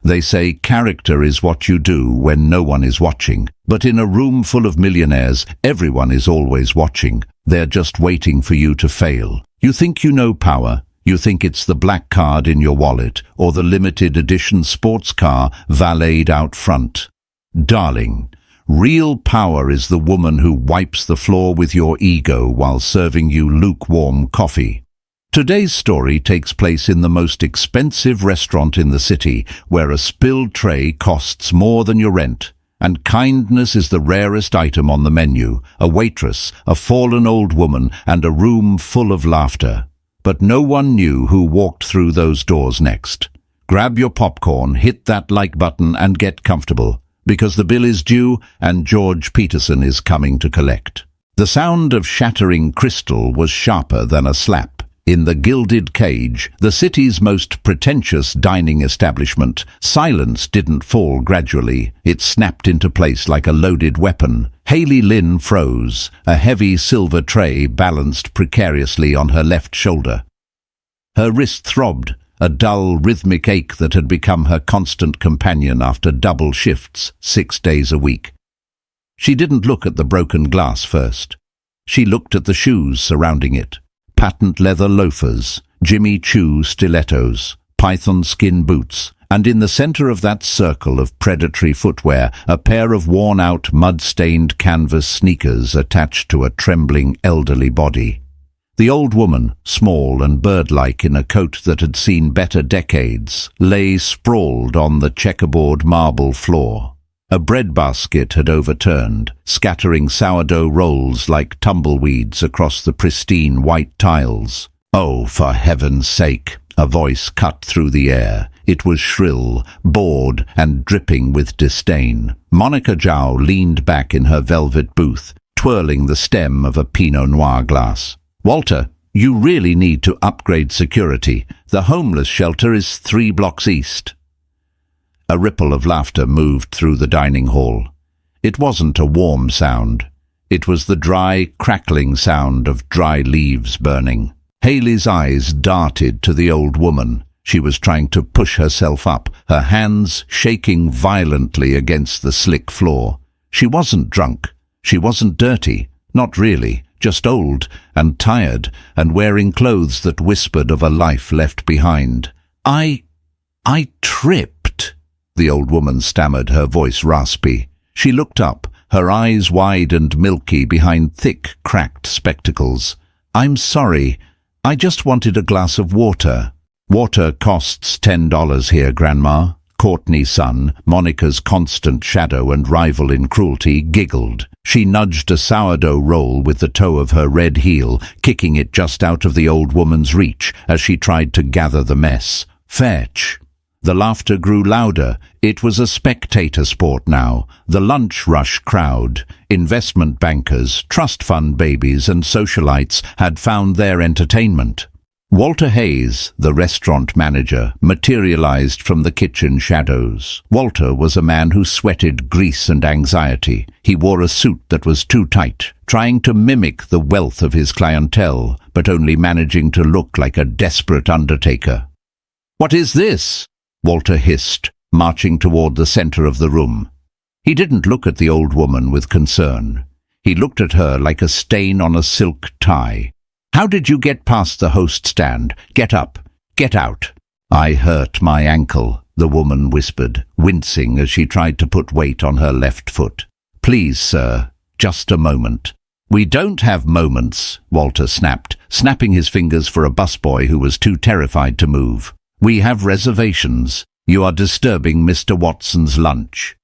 They say character is what you do when no one is watching. But in a room full of millionaires, everyone is always watching. They're just waiting for you to fail. You think you know power. You think it's the black card in your wallet or the limited edition sports car valeted out front. Darling, real power is the woman who wipes the floor with your ego while serving you lukewarm coffee. Today's story takes place in the most expensive restaurant in the city, where a spilled tray costs more than your rent, and kindness is the rarest item on the menu, a waitress, a fallen old woman, and a room full of laughter. But no one knew who walked through those doors next. Grab your popcorn, hit that like button, and get comfortable, because the bill is due and George Peterson is coming to collect. The sound of shattering crystal was sharper than a slap. In the Gilded Cage, the city's most pretentious dining establishment, silence didn't fall gradually. It snapped into place like a loaded weapon. Hayley Lynn froze, a heavy silver tray balanced precariously on her left shoulder. Her wrist throbbed, a dull, rhythmic ache that had become her constant companion after double shifts 6 days a week. She didn't look at the broken glass first. She looked at the shoes surrounding it. Patent leather loafers, Jimmy Choo stilettos, python skin boots, and in the center of that circle of predatory footwear, a pair of worn-out, mud-stained canvas sneakers attached to a trembling elderly body. The old woman, small and bird-like in a coat that had seen better decades, lay sprawled on the checkerboard marble floor. A breadbasket had overturned, scattering sourdough rolls like tumbleweeds across the pristine white tiles. "Oh, for heaven's sake!" a voice cut through the air. It was shrill, bored, and dripping with disdain. Monica Zhao leaned back in her velvet booth, twirling the stem of a Pinot Noir glass. "Walter, you really need to upgrade security. The homeless shelter is 3 blocks east." A ripple of laughter moved through the dining hall. It wasn't a warm sound. It was the dry, crackling sound of dry leaves burning. Hayley's eyes darted to the old woman. She was trying to push herself up, her hands shaking violently against the slick floor. She wasn't drunk. She wasn't dirty. Not really. Just old and tired and wearing clothes that whispered of a life left behind. I tripped," the old woman stammered, her voice raspy. She looked up, her eyes wide and milky behind thick, cracked spectacles. "I'm sorry. I just wanted a glass of water." "Water costs $10 here, Grandma." Courtney's son, Monica's constant shadow and rival in cruelty, giggled. She nudged a sourdough roll with the toe of her red heel, kicking it just out of the old woman's reach as she tried to gather the mess. "Fetch." The laughter grew louder. It was a spectator sport now. The lunch rush crowd, investment bankers, trust fund babies and socialites had found their entertainment. Walter Hayes, the restaurant manager, materialized from the kitchen shadows. Walter was a man who sweated grease and anxiety. He wore a suit that was too tight, trying to mimic the wealth of his clientele, but only managing to look like a desperate undertaker. "What is this?" Walter hissed, marching toward the center of the room. He didn't look at the old woman with concern. He looked at her like a stain on a silk tie. "How did you get past the host stand? Get up. Get out." "I hurt my ankle," the woman whispered, wincing as she tried to put weight on her left foot. "Please, sir, just a moment." "We don't have moments," Walter snapped, snapping his fingers for a busboy who was too terrified to move. "We have reservations. You are disturbing Mr. Watson's lunch."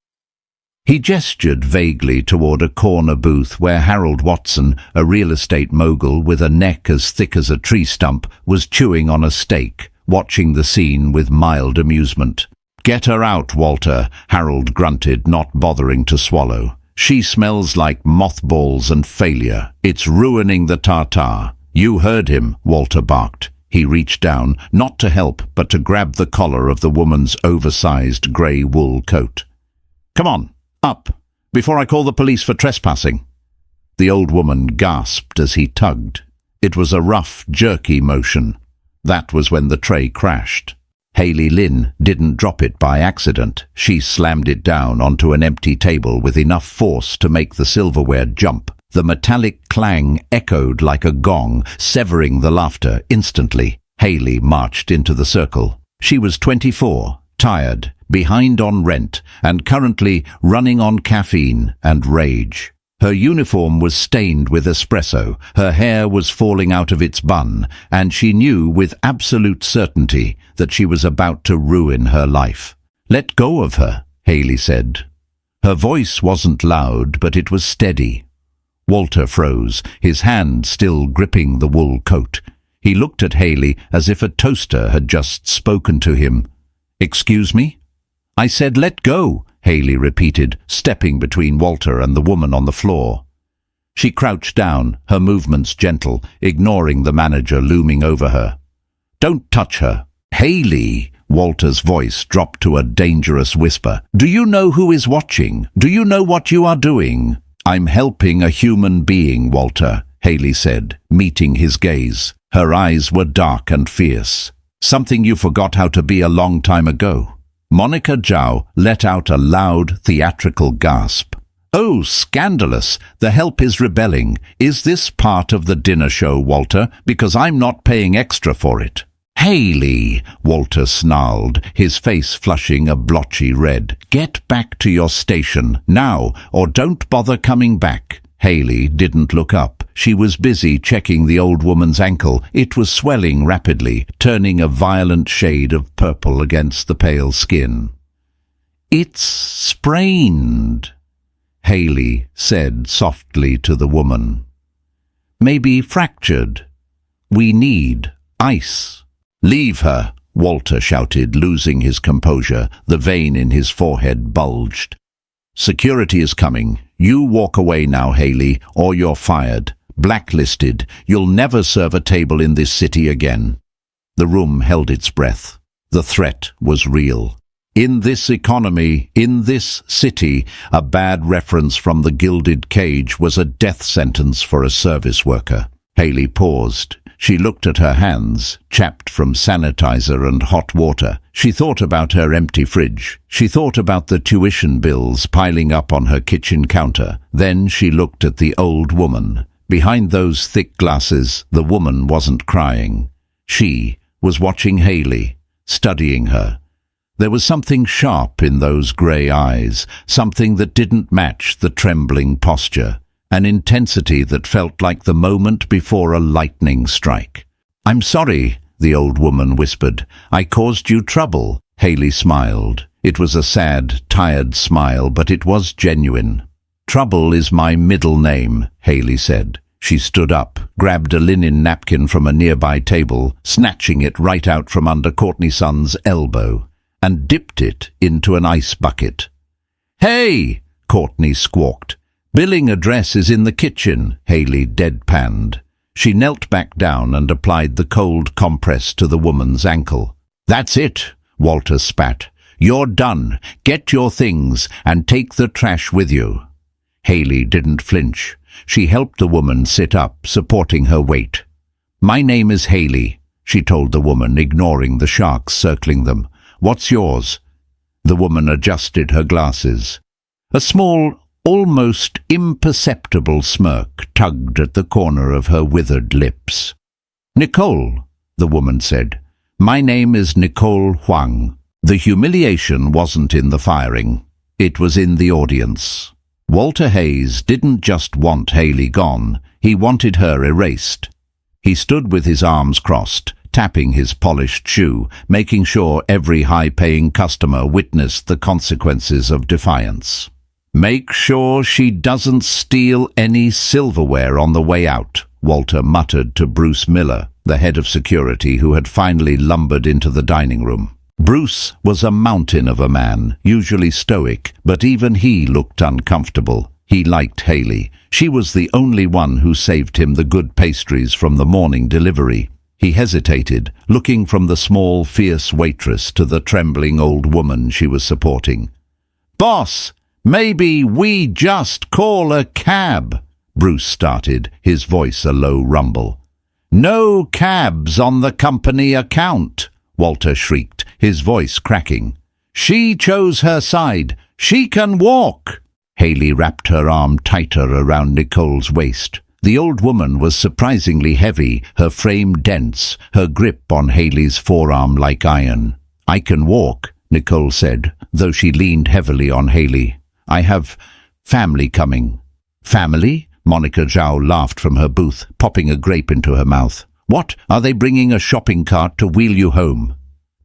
He gestured vaguely toward a corner booth where Harold Watson, a real estate mogul with a neck as thick as a tree stump, was chewing on a steak, watching the scene with mild amusement. "Get her out, Walter," Harold grunted, not bothering to swallow. "She smells like mothballs and failure. It's ruining the tartare." "You heard him," Walter barked. He reached down, not to help, but to grab the collar of the woman's oversized grey wool coat. "Come on, up, before I call the police for trespassing." The old woman gasped as he tugged. It was a rough, jerky motion. That was when the tray crashed. Hayley Lynn didn't drop it by accident. She slammed it down onto an empty table with enough force to make the silverware jump. The metallic clang echoed like a gong, severing the laughter instantly. Hayley marched into the circle. She was 24, tired, behind on rent, and currently running on caffeine and rage. Her uniform was stained with espresso, her hair was falling out of its bun, and she knew with absolute certainty that she was about to ruin her life. "Let go of her," Hayley said. Her voice wasn't loud, but it was steady. Walter froze, his hand still gripping the wool coat. He looked at Hayley as if a toaster had just spoken to him. "Excuse me?" "I said let go," Hayley repeated, stepping between Walter and the woman on the floor. She crouched down, her movements gentle, ignoring the manager looming over her. "Don't touch her." "Hayley," Walter's voice dropped to a dangerous whisper. "Do you know who is watching? Do you know what you are doing?" "I'm helping a human being, Walter," Hayley said, meeting his gaze. Her eyes were dark and fierce. "Something you forgot how to be a long time ago." Monica Zhao let out a loud, theatrical gasp. "Oh, scandalous! The help is rebelling. Is this part of the dinner show, Walter? Because I'm not paying extra for it." "Hayley," Walter snarled, his face flushing a blotchy red. "Get back to your station, now, or don't bother coming back." Hayley didn't look up. She was busy checking the old woman's ankle. It was swelling rapidly, turning a violent shade of purple against the pale skin. "It's sprained," Hayley said softly to the woman. "Maybe fractured. We need ice." "Leave her," Walter shouted, losing his composure. The vein in his forehead bulged. "Security is coming. You walk away now, Hayley, or you're fired. Blacklisted. You'll never serve a table in this city again." The room held its breath. The threat was real. In this economy, in this city, a bad reference from the Gilded Cage was a death sentence for a service worker. Hayley paused. She looked at her hands, chapped from sanitizer and hot water. She thought about her empty fridge. She thought about the tuition bills piling up on her kitchen counter. Then she looked at the old woman. Behind those thick glasses, the woman wasn't crying. She was watching Hayley, studying her. There was something sharp in those grey eyes, something that didn't match the trembling posture. An intensity that felt like the moment before a lightning strike. "I'm sorry," the old woman whispered. "I caused you trouble." Hayley smiled. It was a sad, tired smile, but it was genuine. "Trouble is my middle name," Hayley said. She stood up, grabbed a linen napkin from a nearby table, snatching it right out from under Courtney Sun's elbow, and dipped it into an ice bucket. "Hey!" Courtney squawked. "Billing address is in the kitchen," Hayley deadpanned. She knelt back down and applied the cold compress to the woman's ankle. "That's it," Walter spat. "You're done. Get your things and take the trash with you." Hayley didn't flinch. She helped the woman sit up, supporting her weight. "My name is Hayley," she told the woman, ignoring the sharks circling them. "What's yours?" The woman adjusted her glasses. A small, almost imperceptible smirk tugged at the corner of her withered lips. "Nicole," the woman said. "My name is Nicole Huang." The humiliation wasn't in the firing. It was in the audience. Walter Hayes didn't just want Hayley gone, he wanted her erased. He stood with his arms crossed, tapping his polished shoe, making sure every high-paying customer witnessed the consequences of defiance. "Make sure she doesn't steal any silverware on the way out," Walter muttered to Bruce Miller, the head of security who had finally lumbered into the dining room. Bruce was a mountain of a man, usually stoic, but even he looked uncomfortable. He liked Hayley. She was the only one who saved him the good pastries from the morning delivery. He hesitated, looking from the small, fierce waitress to the trembling old woman she was supporting. "Boss, maybe we just call a cab," Bruce started, his voice a low rumble. "No cabs on the company account," Walter shrieked, his voice cracking. "She chose her side. She can walk." Haley wrapped her arm tighter around Nicole's waist. The old woman was surprisingly heavy, her frame dense, her grip on Haley's forearm like iron. "I can walk," Nicole said, though she leaned heavily on Haley. "I have family coming." "Family?" Monica Zhao laughed from her booth, popping a grape into her mouth. "What, are they bringing a shopping cart to wheel you home?"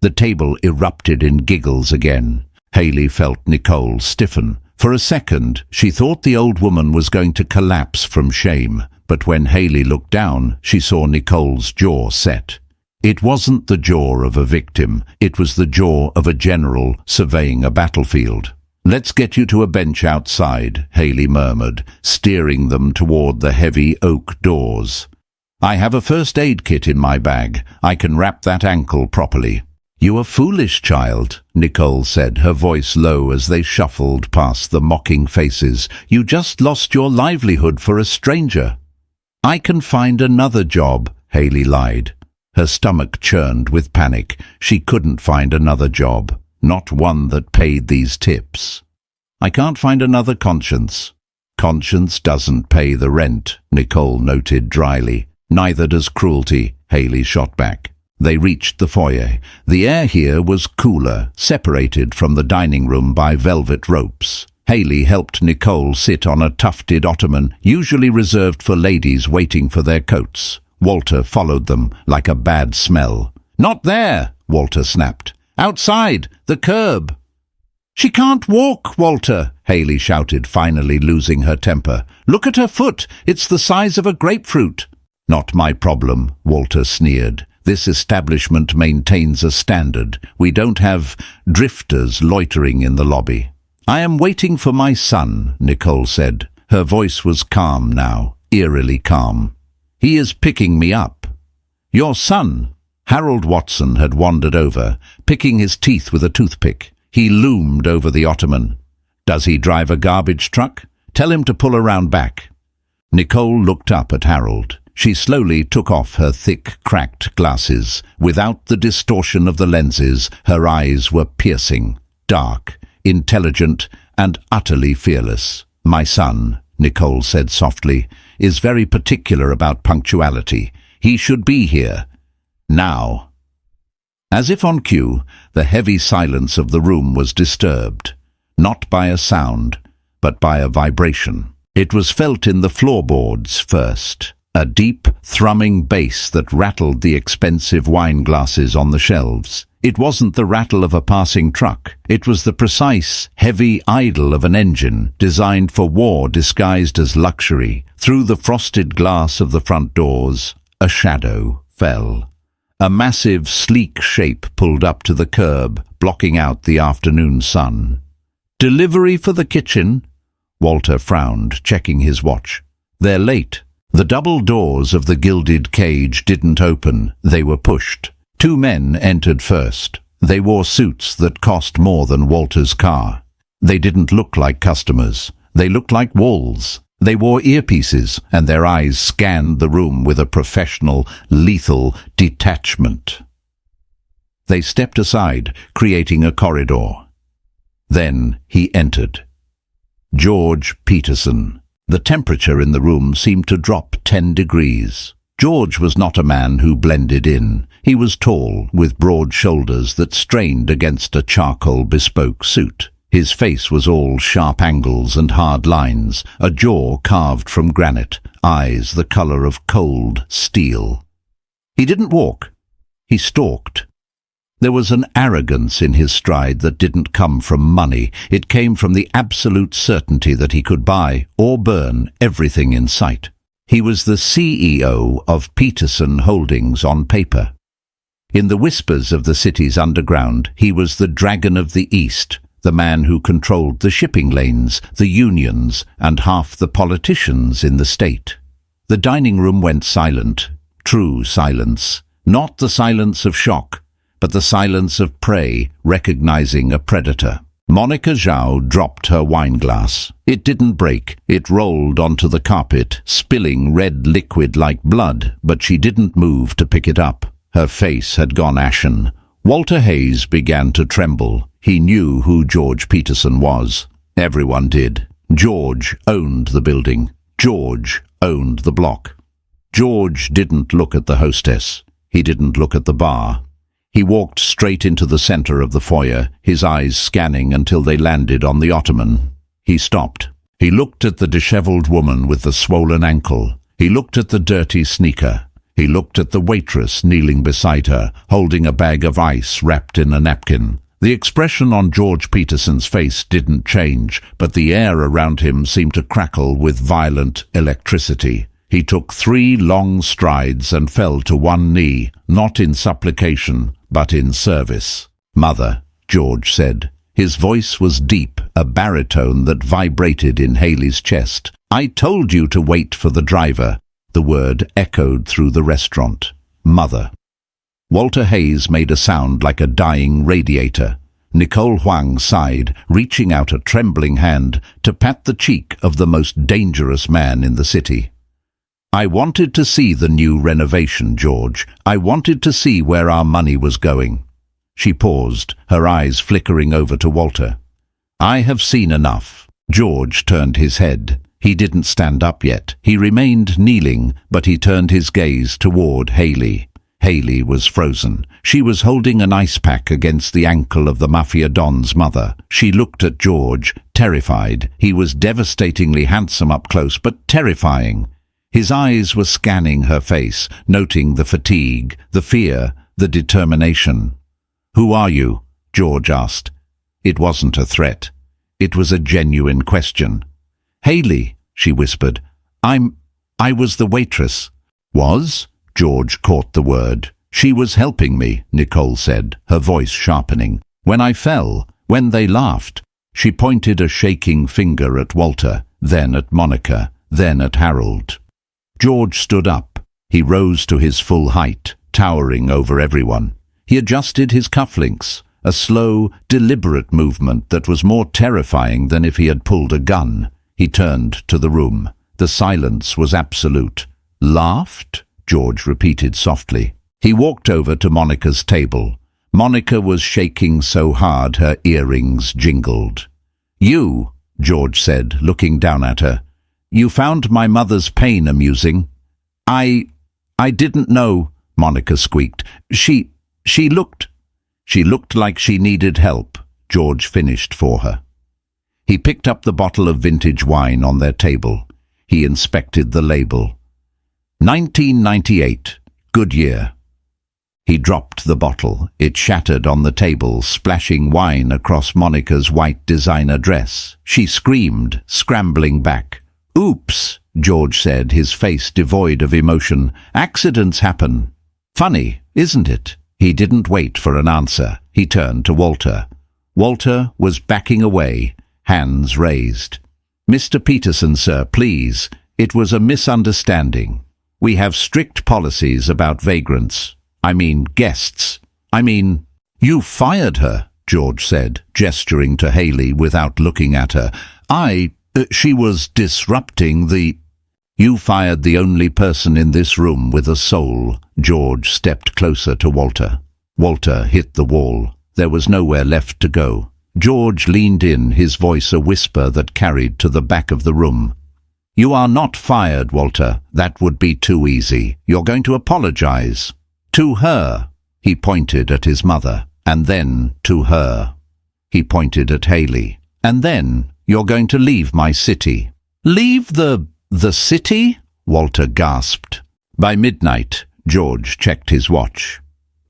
The table erupted in giggles again. Haley felt Nicole stiffen. For a second, she thought the old woman was going to collapse from shame, but when Haley looked down, she saw Nicole's jaw set. It wasn't the jaw of a victim, it was the jaw of a general surveying a battlefield. "Let's get you to a bench outside," Haley murmured, steering them toward the heavy oak doors. "I have a first aid kit in my bag. I can wrap that ankle properly." "You are foolish, child," Nicole said, her voice low as they shuffled past the mocking faces. "You just lost your livelihood for a stranger." "I can find another job," Haley lied. Her stomach churned with panic. She couldn't find another job, not one that paid these tips. "I can't find another conscience." "Conscience doesn't pay the rent," Nicole noted dryly. "Neither does cruelty," Haley shot back. They reached the foyer. The air here was cooler, separated from the dining room by velvet ropes. Haley helped Nicole sit on a tufted ottoman, usually reserved for ladies waiting for their coats. Walter followed them like a bad smell. "Not there," Walter snapped. "Outside, the curb." "She can't walk, Walter," Haley shouted, finally losing her temper. "Look at her foot. It's the size of a grapefruit." "Not my problem," Walter sneered. "This establishment maintains a standard. We don't have drifters loitering in the lobby." "I am waiting for my son," Nicole said. Her voice was calm now, eerily calm. "He is picking me up." "Your son?" Harold Watson had wandered over, picking his teeth with a toothpick. He loomed over the ottoman. "Does he drive a garbage truck? Tell him to pull around back." Nicole looked up at Harold. She slowly took off her thick, cracked glasses. Without the distortion of the lenses, her eyes were piercing, dark, intelligent, and utterly fearless. "My son," Nicole said softly, "is very particular about punctuality. He should be here. Now." As if on cue, the heavy silence of the room was disturbed, not by a sound, but by a vibration. It was felt in the floorboards first. A deep, thrumming bass that rattled the expensive wine glasses on the shelves. It wasn't the rattle of a passing truck. It was the precise, heavy idle of an engine designed for war disguised as luxury. Through the frosted glass of the front doors, a shadow fell. A massive, sleek shape pulled up to the curb, blocking out the afternoon sun. "Delivery for the kitchen?" Walter frowned, checking his watch. "They're late." The double doors of the gilded cage didn't open, they were pushed. Two men entered first. They wore suits that cost more than Walter's car. They didn't look like customers. They looked like walls. They wore earpieces, and their eyes scanned the room with a professional, lethal detachment. They stepped aside, creating a corridor. Then he entered. George Peterson. The temperature in the room seemed to drop 10 degrees. George was not a man who blended in. He was tall, with broad shoulders that strained against a charcoal bespoke suit. His face was all sharp angles and hard lines, a jaw carved from granite, eyes the color of cold steel. He didn't walk. He stalked. There was an arrogance in his stride that didn't come from money. It came from the absolute certainty that he could buy or burn everything in sight. He was the CEO of Peterson Holdings on paper. In the whispers of the city's underground, he was the Dragon of the East, the man who controlled the shipping lanes, the unions, and half the politicians in the state. The dining room went silent, true silence, not the silence of shock, but the silence of prey recognizing a predator. Monica Zhao dropped her wineglass. It didn't break. It rolled onto the carpet, spilling red liquid like blood, but she didn't move to pick it up. Her face had gone ashen. Walter Hayes began to tremble. He knew who George Peterson was. Everyone did. George owned the building. George owned the block. George didn't look at the hostess. He didn't look at the bar. He walked straight into the center of the foyer, his eyes scanning until they landed on the ottoman. He stopped. He looked at the disheveled woman with the swollen ankle. He looked at the dirty sneaker. He looked at the waitress kneeling beside her, holding a bag of ice wrapped in a napkin. The expression on George Peterson's face didn't change, but the air around him seemed to crackle with violent electricity. He took 3 long strides and fell to one knee, not in supplication, but in service. "Mother," George said. His voice was deep, a baritone that vibrated in Haley's chest. "I told you to wait for the driver." The word echoed through the restaurant. "Mother." Walter Hayes made a sound like a dying radiator. Nicole Huang sighed, reaching out a trembling hand to pat the cheek of the most dangerous man in the city. "I wanted to see the new renovation, George. I wanted to see where our money was going." She paused, her eyes flickering over to Walter. "I have seen enough." George turned his head. He didn't stand up yet. He remained kneeling, but he turned his gaze toward Haley. Haley was frozen. She was holding an ice pack against the ankle of the Mafia Don's mother. She looked at George, terrified. He was devastatingly handsome up close, but terrifying. His eyes were scanning her face, noting the fatigue, the fear, the determination. "Who are you?" George asked. It wasn't a threat. It was a genuine question. "Haley," she whispered. I was the waitress." "Was?" George caught the word. "She was helping me," Nicole said, her voice sharpening. "When I fell, when they laughed." She pointed a shaking finger at Walter, then at Monica, then at Harold. George stood up. He rose to his full height, towering over everyone. He adjusted his cufflinks, a slow, deliberate movement that was more terrifying than if he had pulled a gun. He turned to the room. The silence was absolute. "Laughed?" George repeated softly. He walked over to Monica's table. Monica was shaking so hard her earrings jingled. "You," George said, looking down at her, "you found my mother's pain amusing." I didn't know," Monica squeaked. She looked like she needed help," George finished for her. He picked up the bottle of vintage wine on their table. He inspected the label. 1998, good year. He dropped the bottle. It shattered on the table, splashing wine across Monica's white designer dress. She screamed, scrambling back. "Oops," George said, his face devoid of emotion. "Accidents happen." "Funny, isn't it?" He didn't wait for an answer. He turned to Walter. Walter was backing away, hands raised. "Mr. Peterson, sir, please. It was a misunderstanding. We have strict policies about vagrants. I mean guests. You fired her," George said, gesturing to Haley without looking at her. She was disrupting the..." "You fired the only person in this room with a soul." George stepped closer to Walter. Walter hit the wall. There was nowhere left to go. George leaned in, his voice a whisper that carried to the back of the room. "You are not fired, Walter. That would be too easy. You're going to apologize. To her." He pointed at his mother. "And then to her." He pointed at Haley. "And then you're going to leave my city." "Leave the city?" Walter gasped. "By midnight," George checked his watch.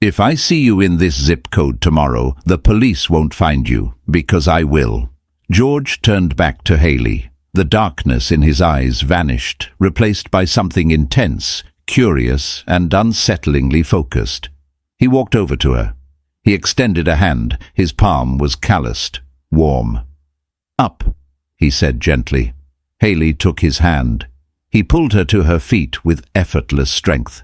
"If I see you in this zip code tomorrow, the police won't find you, because I will." George turned back to Haley. The darkness in his eyes vanished, replaced by something intense, curious, and unsettlingly focused. He walked over to her. He extended a hand. His palm was calloused, warm. "Up," he said gently. Haley took his hand. He pulled her to her feet with effortless strength.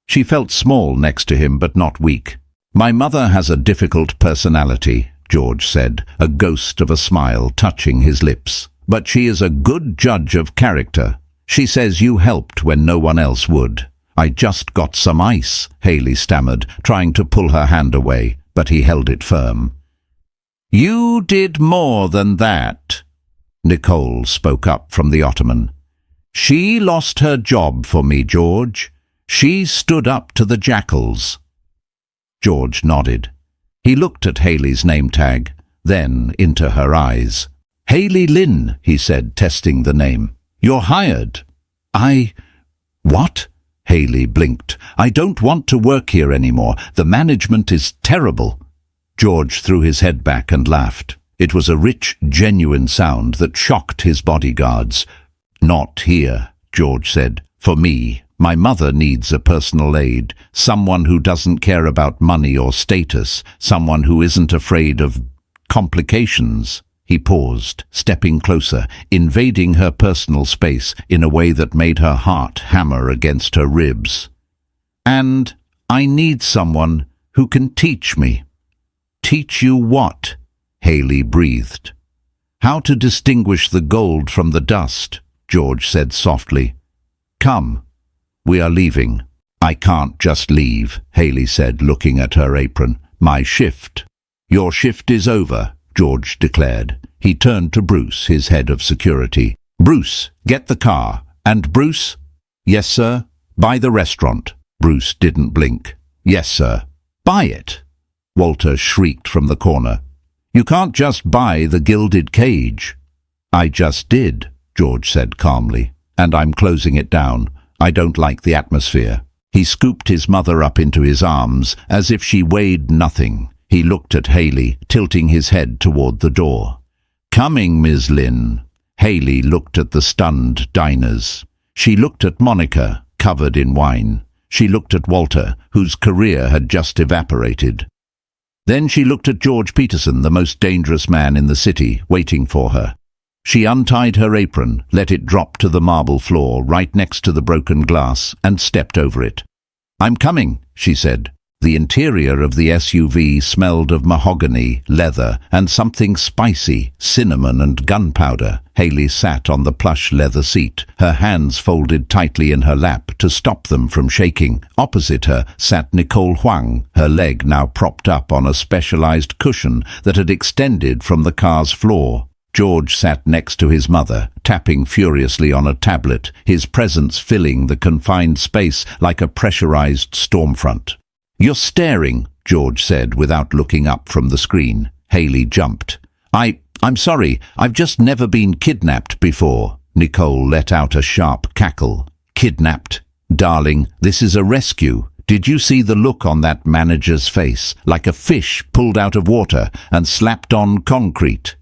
She felt small next to him, but not weak. "My mother has a difficult personality," George said, a ghost of a smile touching his lips. "But she is a good judge of character. She says you helped when no one else would." "I just got some ice," Haley stammered, trying to pull her hand away. but he held it firm. "You did more than that," Nicole spoke up from the ottoman. "She lost her job for me, George. She stood up to the jackals." George nodded. He looked at Haley's name tag, then into her eyes. "Hayley Lynn," he said, testing the name. "You're hired." What?" Haley blinked. "I don't want to work here anymore. The management is terrible." George threw his head back and laughed. It was a rich, genuine sound that shocked his bodyguards. "Not here," George said. "For me, my mother needs a personal aide, someone who doesn't care about money or status, someone who isn't afraid of complications." He paused, stepping closer, invading her personal space in a way that made her heart hammer against her ribs. "And I need someone who can teach me." "Teach you what?" Haley breathed. "How to distinguish the gold from the dust," George said softly. "Come, we are leaving." "I can't just leave," Haley said, looking at her apron. "My shift." "Your shift is over," George declared. He turned to Bruce, his head of security. "Bruce, get the car. And Bruce?" "Yes, sir." "Buy the restaurant." Bruce didn't blink. "Yes, sir." "Buy it," Walter shrieked from the corner. "You can't just buy the gilded cage." "I just did," George said calmly. "And I'm closing it down. I don't like the atmosphere." He scooped his mother up into his arms as if she weighed nothing. He looked at Haley, tilting his head toward the door. "Coming, Ms. Lynn." Haley looked at the stunned diners. She looked at Monica, covered in wine. She looked at Walter, whose career had just evaporated. Then she looked at George Peterson, the most dangerous man in the city, waiting for her. She untied her apron, let it drop to the marble floor right next to the broken glass, and stepped over it. "I'm coming," she said. The interior of the SUV smelled of mahogany, leather, and something spicy, cinnamon and gunpowder. Haley sat on the plush leather seat, her hands folded tightly in her lap to stop them from shaking. Opposite her sat Nicole Huang, her leg now propped up on a specialized cushion that had extended from the car's floor. George sat next to his mother, tapping furiously on a tablet, his presence filling the confined space like a pressurized stormfront. "You're staring," George said without looking up from the screen. Haley jumped. I'm sorry, I've just never been kidnapped before." Nicole let out a sharp cackle. "Kidnapped? Darling, this is a rescue. Did you see the look on that manager's face, like a fish pulled out of water and slapped on concrete?"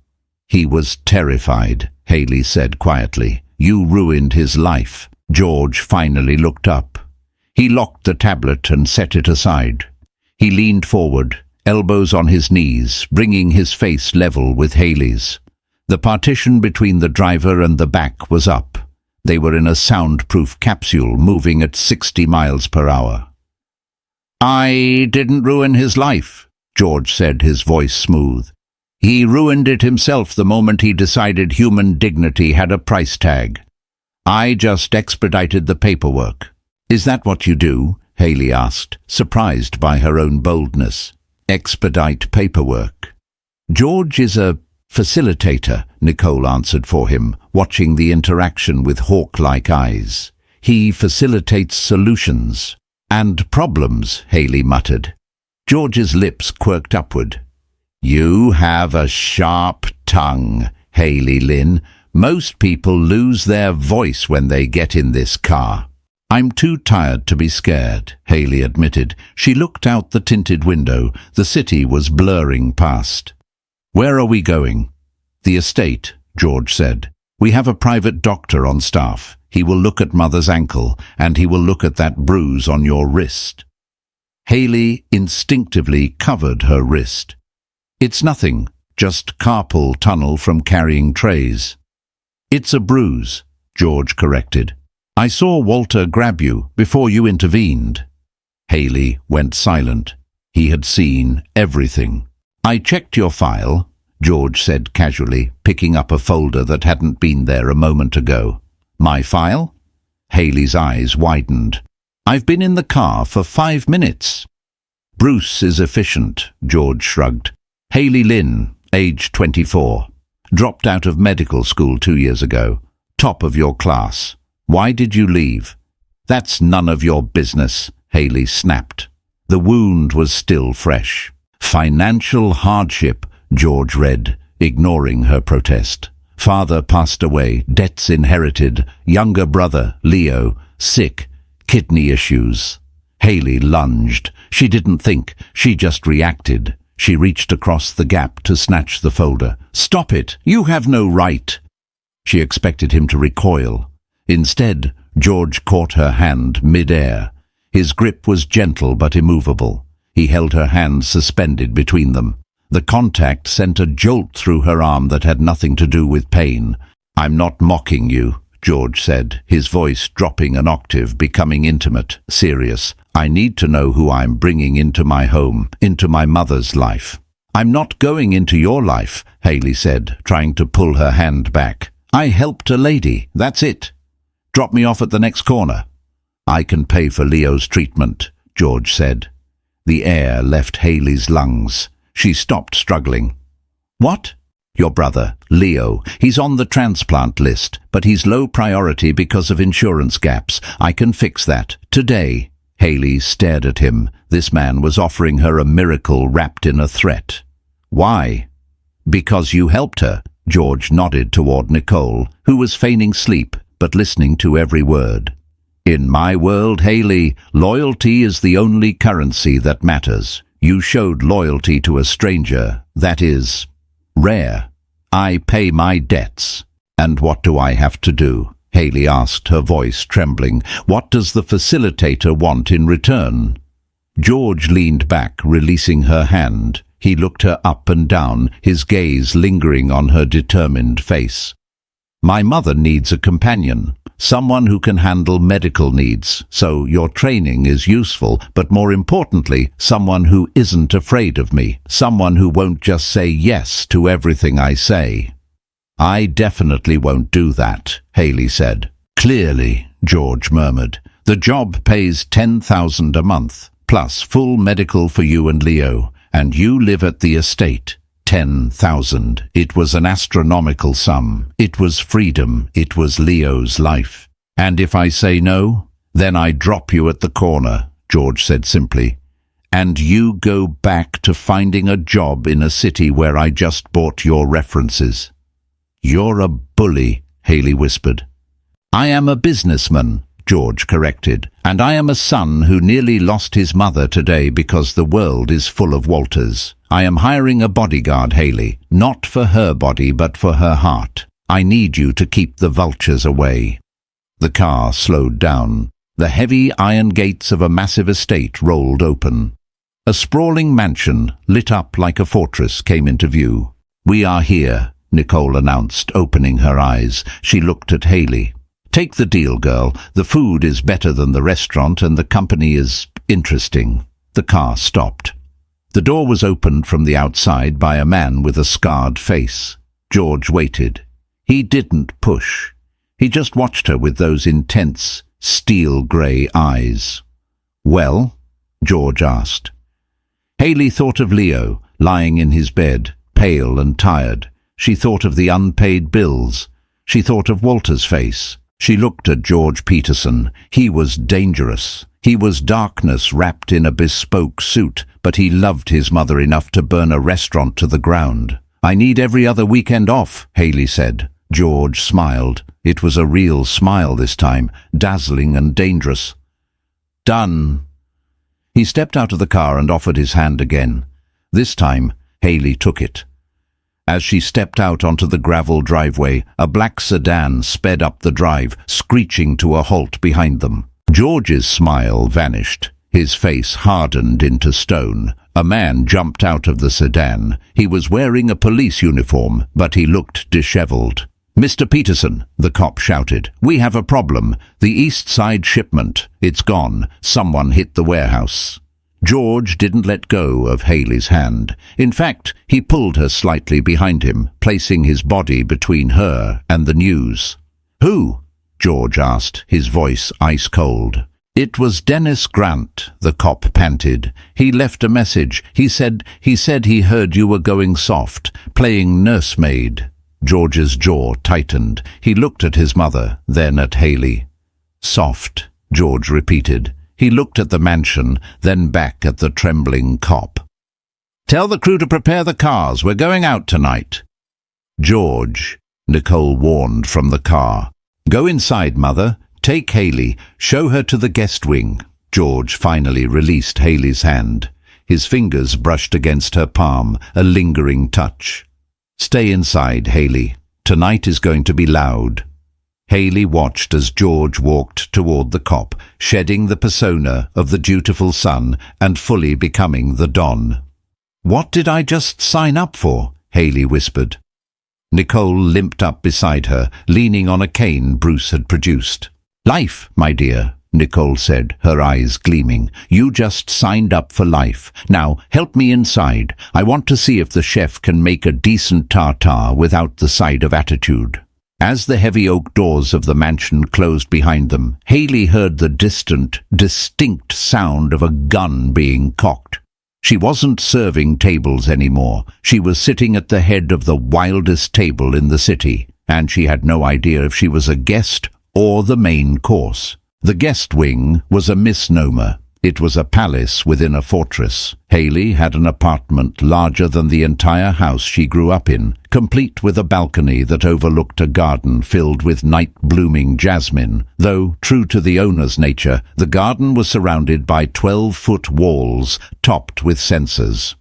"He was terrified," Haley said quietly. "You ruined his life." George finally looked up. He locked the tablet and set it aside. He leaned forward, elbows on his knees, bringing his face level with Haley's. The partition between the driver and the back was up. They were in a soundproof capsule moving at 60 miles per hour. "I didn't ruin his life," George said, his voice smooth. "He ruined it himself the moment he decided human dignity had a price tag. I just expedited the paperwork." "Is that what you do?" Haley asked, surprised by her own boldness. "Expedite paperwork." "George is a facilitator," Nicole answered for him, watching the interaction with hawk-like eyes. "He facilitates solutions." "And problems," Haley muttered. George's lips quirked upward. "You have a sharp tongue, Hayley Lynn. Most people lose their voice when they get in this car." "I'm too tired to be scared," Haley admitted. She looked out the tinted window. The city was blurring past. "Where are we going?" "The estate," George said. "We have a private doctor on staff. He will look at Mother's ankle, and he will look at that bruise on your wrist." Haley instinctively covered her wrist. "It's nothing, just carpal tunnel from carrying trays." "It's a bruise," George corrected. "I saw Walter grab you before you intervened." Haley went silent. He had seen everything. "I checked your file," George said casually, picking up a folder that hadn't been there a moment ago. "My file?" Haley's eyes widened. "I've been in the car for 5 minutes." Bruce is efficient, George shrugged. Hayley Lynn, age 24. Dropped out of medical school 2 years ago. Top of your class. Why did you leave? That's none of your business, Hayley snapped. The wound was still fresh. Financial hardship, George read, ignoring her protest. Father passed away, debts inherited, younger brother, Leo, sick, kidney issues. Hayley lunged. She didn't think, she just reacted. She reached across the gap to snatch the folder. Stop it! You have no right! She expected him to recoil. Instead, George caught her hand mid-air. His grip was gentle but immovable. He held her hand suspended between them. The contact sent a jolt through her arm that had nothing to do with pain. I'm not mocking you, George said, his voice dropping an octave, becoming intimate, serious. I need to know who I'm bringing into my home, into my mother's life. I'm not going into your life, Hayley said, trying to pull her hand back. I helped a lady, that's it. Drop me off at the next corner. I can pay for Leo's treatment, George said. The air left Hayley's lungs. She stopped struggling. What? Your brother, Leo. He's on the transplant list, but he's low priority because of insurance gaps. I can fix that. Today. Hayley stared at him. This man was offering her a miracle wrapped in a threat. Why? Because you helped her. George nodded toward Nicole, who was feigning sleep, but listening to every word. In my world, Hayley, loyalty is the only currency that matters. You showed loyalty to a stranger. That is rare. I pay my debts. And what do I have to do? Hayley asked, her voice trembling. What does the facilitator want in return? George leaned back, releasing her hand. He looked her up and down, his gaze lingering on her determined face. My mother needs a companion. Someone who can handle medical needs, so your training is useful, but more importantly, someone who isn't afraid of me, someone who won't just say yes to everything I say. I definitely won't do that, Hayley said. Clearly, George murmured. The job pays $10,000 a month, plus full medical for you and Leo, and you live at the estate. 10,000. It was an astronomical sum. It was freedom. It was Leo's life. And if I say no, then I drop you at the corner, George said simply. And you go back to finding a job in a city where I just bought your references. You're a bully, Hayley whispered. I am a businessman, George corrected, and I am a son who nearly lost his mother today because the world is full of Walters. I am hiring a bodyguard, Hayley, not for her body but for her heart. I need you to keep the vultures away. The car slowed down. The heavy iron gates of a massive estate rolled open. A sprawling mansion, lit up like a fortress, came into view. We are here, Nicole announced, opening her eyes. She looked at Hayley. Take the deal, girl. The food is better than the restaurant and the company is interesting. The car stopped. The door was opened from the outside by a man with a scarred face. George waited. He didn't push. He just watched her with those intense, steel-grey eyes. Well? George asked. Hayley thought of Leo, lying in his bed, pale and tired. She thought of the unpaid bills. She thought of Walter's face. She looked at George Peterson. He was dangerous. He was darkness wrapped in a bespoke suit, but he loved his mother enough to burn a restaurant to the ground. I need every other weekend off, Hayley said. George smiled. It was a real smile this time, dazzling and dangerous. Done. He stepped out of the car and offered his hand again. This time, Hayley took it. As she stepped out onto the gravel driveway, a black sedan sped up the drive, screeching to a halt behind them. George's smile vanished. His face hardened into stone. A man jumped out of the sedan. He was wearing a police uniform, but he looked disheveled. Mr. Peterson, the cop shouted, we have a problem. The East Side shipment. It's gone. Someone hit the warehouse. George didn't let go of Hayley's hand. In fact, he pulled her slightly behind him, placing his body between her and the news. Who? George asked, his voice ice-cold. It was Dennis Grant, the cop panted. He left a message. He said he heard you were going soft, playing nursemaid. George's jaw tightened. He looked at his mother, then at Haley. Soft, George repeated. He looked at the mansion, then back at the trembling cop. Tell the crew to prepare the cars. We're going out tonight. George, Nicole warned from the car. Go inside, Mother. Take Haley. Show her to the guest wing. George finally released Haley's hand. His fingers brushed against her palm, a lingering touch. Stay inside, Haley. Tonight is going to be loud. Haley watched as George walked toward the cop, shedding the persona of the dutiful son and fully becoming the Don. What did I just sign up for? Haley whispered. Nicole limped up beside her, leaning on a cane Bruce had produced. Life, my dear, Nicole said, her eyes gleaming. You just signed up for life. Now, help me inside. I want to see if the chef can make a decent tartare without the side of attitude. As the heavy oak doors of the mansion closed behind them, Haley heard the distinct sound of a gun being cocked. She wasn't serving tables anymore. She was sitting at the head of the wildest table in the city, and she had no idea if she was a guest or the main course. The guest wing was a misnomer. It was a palace within a fortress. Haley had an apartment larger than the entire house she grew up in, complete with a balcony that overlooked a garden filled with night-blooming jasmine. Though, true to the owner's nature, the garden was surrounded by 12-foot walls topped with censers.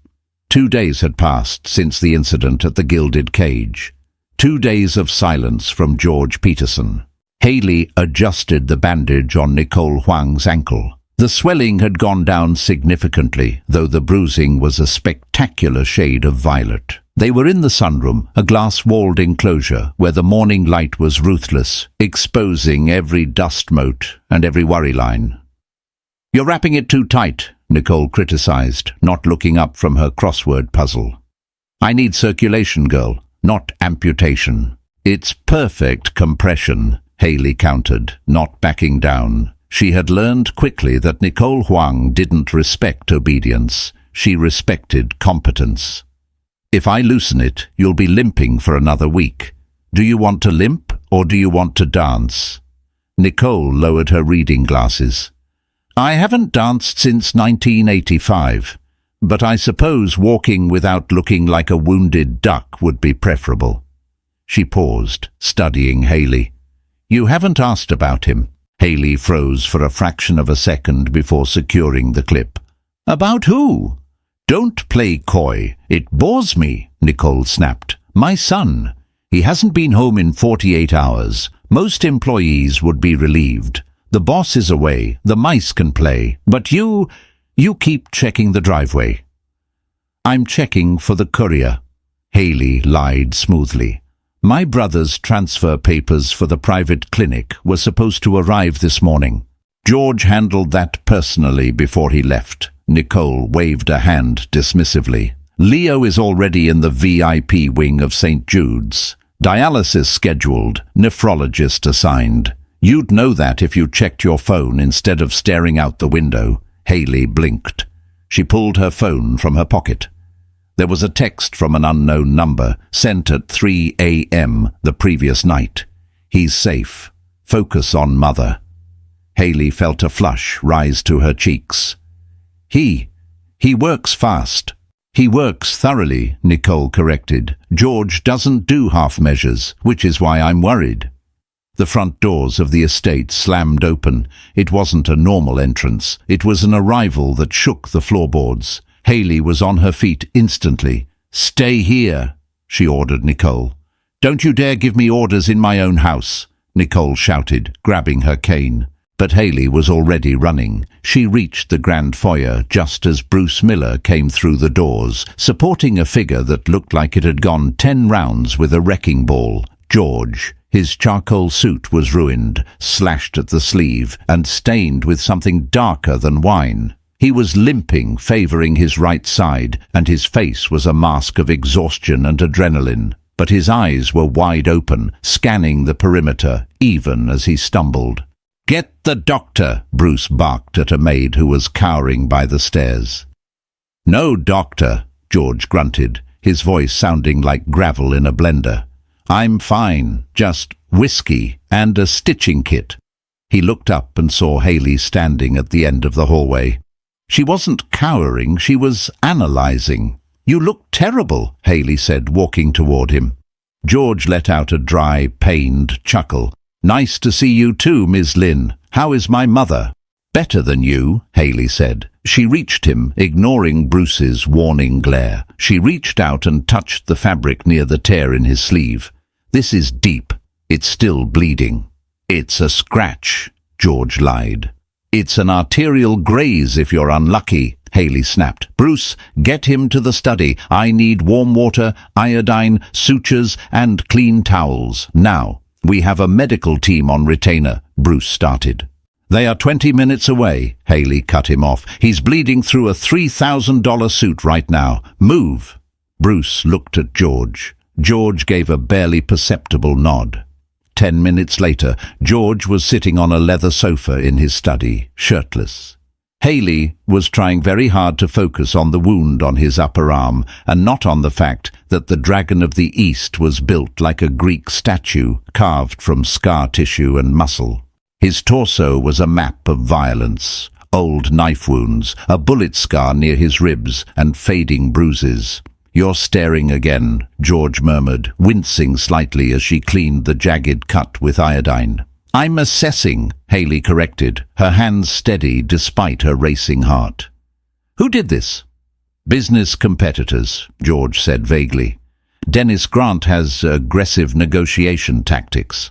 2 days had passed since the incident at the Gilded Cage. 2 days of silence from George Peterson. Haley adjusted the bandage on Nicole Huang's ankle. The swelling had gone down significantly, though the bruising was a spectacular shade of violet. They were in the sunroom, a glass-walled enclosure where the morning light was ruthless, exposing every dust mote and every worry line. You're wrapping it too tight, Nicole criticized, not looking up from her crossword puzzle. I need circulation, girl, not amputation. It's perfect compression, Haley countered, not backing down. She had learned quickly that Nicole Huang didn't respect obedience. She respected competence. If I loosen it, you'll be limping for another week. Do you want to limp, or do you want to dance? Nicole lowered her reading glasses. I haven't danced since 1985, but I suppose walking without looking like a wounded duck would be preferable. She paused, studying Haley. You haven't asked about him. Haley froze for a fraction of a second before securing the clip. About who? Don't play coy. It bores me, Nicole snapped. My son. He hasn't been home in 48 hours. Most employees would be relieved. The boss is away. The mice can play. But you keep checking the driveway. I'm checking for the courier. Haley lied smoothly. My brother's transfer papers for the private clinic were supposed to arrive this morning. George handled that personally before he left. Nicole waved a hand dismissively. Leo is already in the VIP wing of St. Jude's. Dialysis scheduled, nephrologist assigned. You'd know that if you checked your phone instead of staring out the window. Haley blinked. She pulled her phone from her pocket. There was a text from an unknown number, sent at 3 a.m. the previous night. He's safe. Focus on Mother. Haley felt a flush rise to her cheeks. He works fast. He works thoroughly, Nicole corrected. George doesn't do half measures, which is why I'm worried. The front doors of the estate slammed open. It wasn't a normal entrance. It was an arrival that shook the floorboards. Haley was on her feet instantly. Stay here, she ordered Nicole. Don't you dare give me orders in my own house, Nicole shouted, grabbing her cane. But Haley was already running. She reached the grand foyer just as Bruce Miller came through the doors, supporting a figure that looked like it had gone 10 rounds with a wrecking ball. George. His charcoal suit was ruined, slashed at the sleeve, and stained with something darker than wine. He was limping, favoring his right side, and his face was a mask of exhaustion and adrenaline. But his eyes were wide open, scanning the perimeter, even as he stumbled. "Get the doctor," Bruce barked at a maid who was cowering by the stairs. "No doctor," George grunted, his voice sounding like gravel in a blender. "I'm fine, just whiskey and a stitching kit." He looked up and saw Haley standing at the end of the hallway. She wasn't cowering, she was analyzing. "You look terrible," Haley said, walking toward him. George let out a dry, pained chuckle. "Nice to see you too, Miss Lynn. How is my mother?" "Better than you," Haley said. She reached him, ignoring Bruce's warning glare. She reached out and touched the fabric near the tear in his sleeve. "This is deep. It's still bleeding." "It's a scratch," George lied. "It's an arterial graze if you're unlucky," Haley snapped. "Bruce, get him to the study. I need warm water, iodine, sutures, and clean towels. Now." "We have a medical team on retainer," Bruce started. "They are 20 minutes away," Haley cut him off. "He's bleeding through a $3,000 suit right now. Move." Bruce looked at George. George gave a barely perceptible nod. 10 minutes later, George was sitting on a leather sofa in his study, shirtless. Haley was trying very hard to focus on the wound on his upper arm and not on the fact that the Dragon of the East was built like a Greek statue carved from scar tissue and muscle. His torso was a map of violence, old knife wounds, a bullet scar near his ribs, and fading bruises. "You're staring again," George murmured, wincing slightly as she cleaned the jagged cut with iodine. "I'm assessing," Haley corrected, her hands steady despite her racing heart. "Who did this?" "Business competitors," George said vaguely. "Dennis Grant has aggressive negotiation tactics."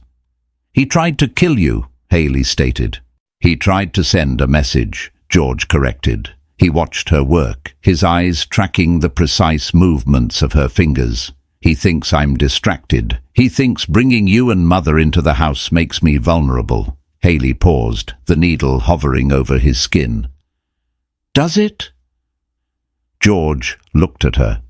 "He tried to kill you," Haley stated. "He tried to send a message," George corrected. He watched her work, his eyes tracking the precise movements of her fingers. "He thinks I'm distracted. He thinks bringing you and Mother into the house makes me vulnerable." Haley paused, the needle hovering over his skin. "Does it?" George looked at her.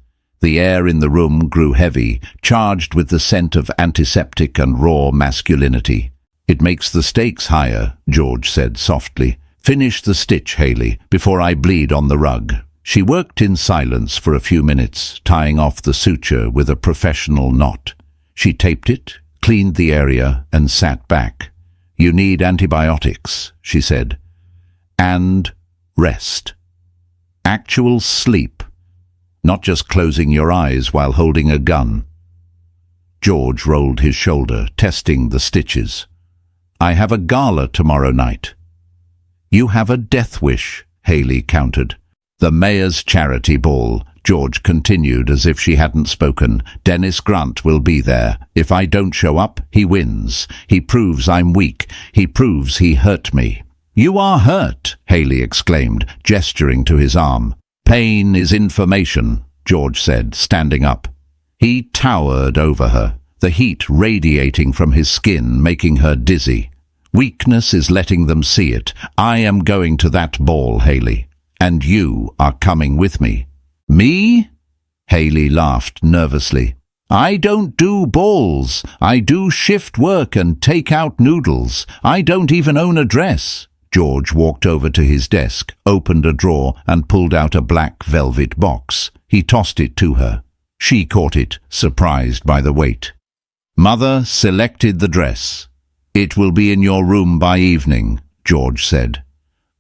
The air in the room grew heavy, charged with the scent of antiseptic and raw masculinity. "It makes the stakes higher," George said softly. "Finish the stitch, Haley, before I bleed on the rug." She worked in silence for a few minutes, tying off the suture with a professional knot. She taped it, cleaned the area, and sat back. "You need antibiotics," she said. "And rest. Actual sleep, not just closing your eyes while holding a gun." George rolled his shoulder, testing the stitches. "I have a gala tomorrow night." "You have a death wish," Haley countered. "The mayor's charity ball," George continued as if she hadn't spoken. "Dennis Grant will be there. If I don't show up, he wins. He proves I'm weak. He proves he hurt me." "You are hurt," Haley exclaimed, gesturing to his arm. "Pain is information," George said, standing up. He towered over her, the heat radiating from his skin, making her dizzy. "Weakness is letting them see it. I am going to that ball, Haley. And you are coming with me." "Me?" Haley laughed nervously. "I don't do balls. I do shift work and take out noodles. I don't even own a dress." George walked over to his desk, opened a drawer, and pulled out a black velvet box. He tossed it to her. She caught it, surprised by the weight. "Mother selected the dress. It will be in your room by evening," George said.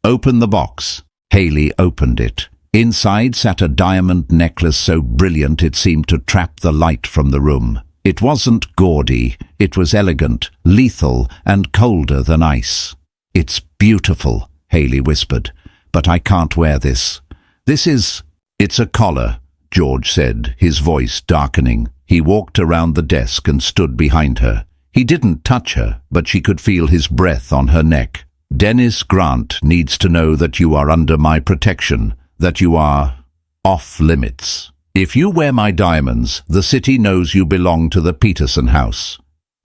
"Open the box." Haley opened it. Inside sat a diamond necklace so brilliant it seemed to trap the light from the room. It wasn't gaudy, it was elegant, lethal, and colder than ice. "It's beautiful," Haley whispered, "but I can't wear this. It's a collar," George said, his voice darkening. He walked around the desk and stood behind her. He didn't touch her, but she could feel his breath on her neck. "Dennis Grant needs to know that you are under my protection, that you are off limits. If you wear my diamonds, the city knows you belong to the Peterson house."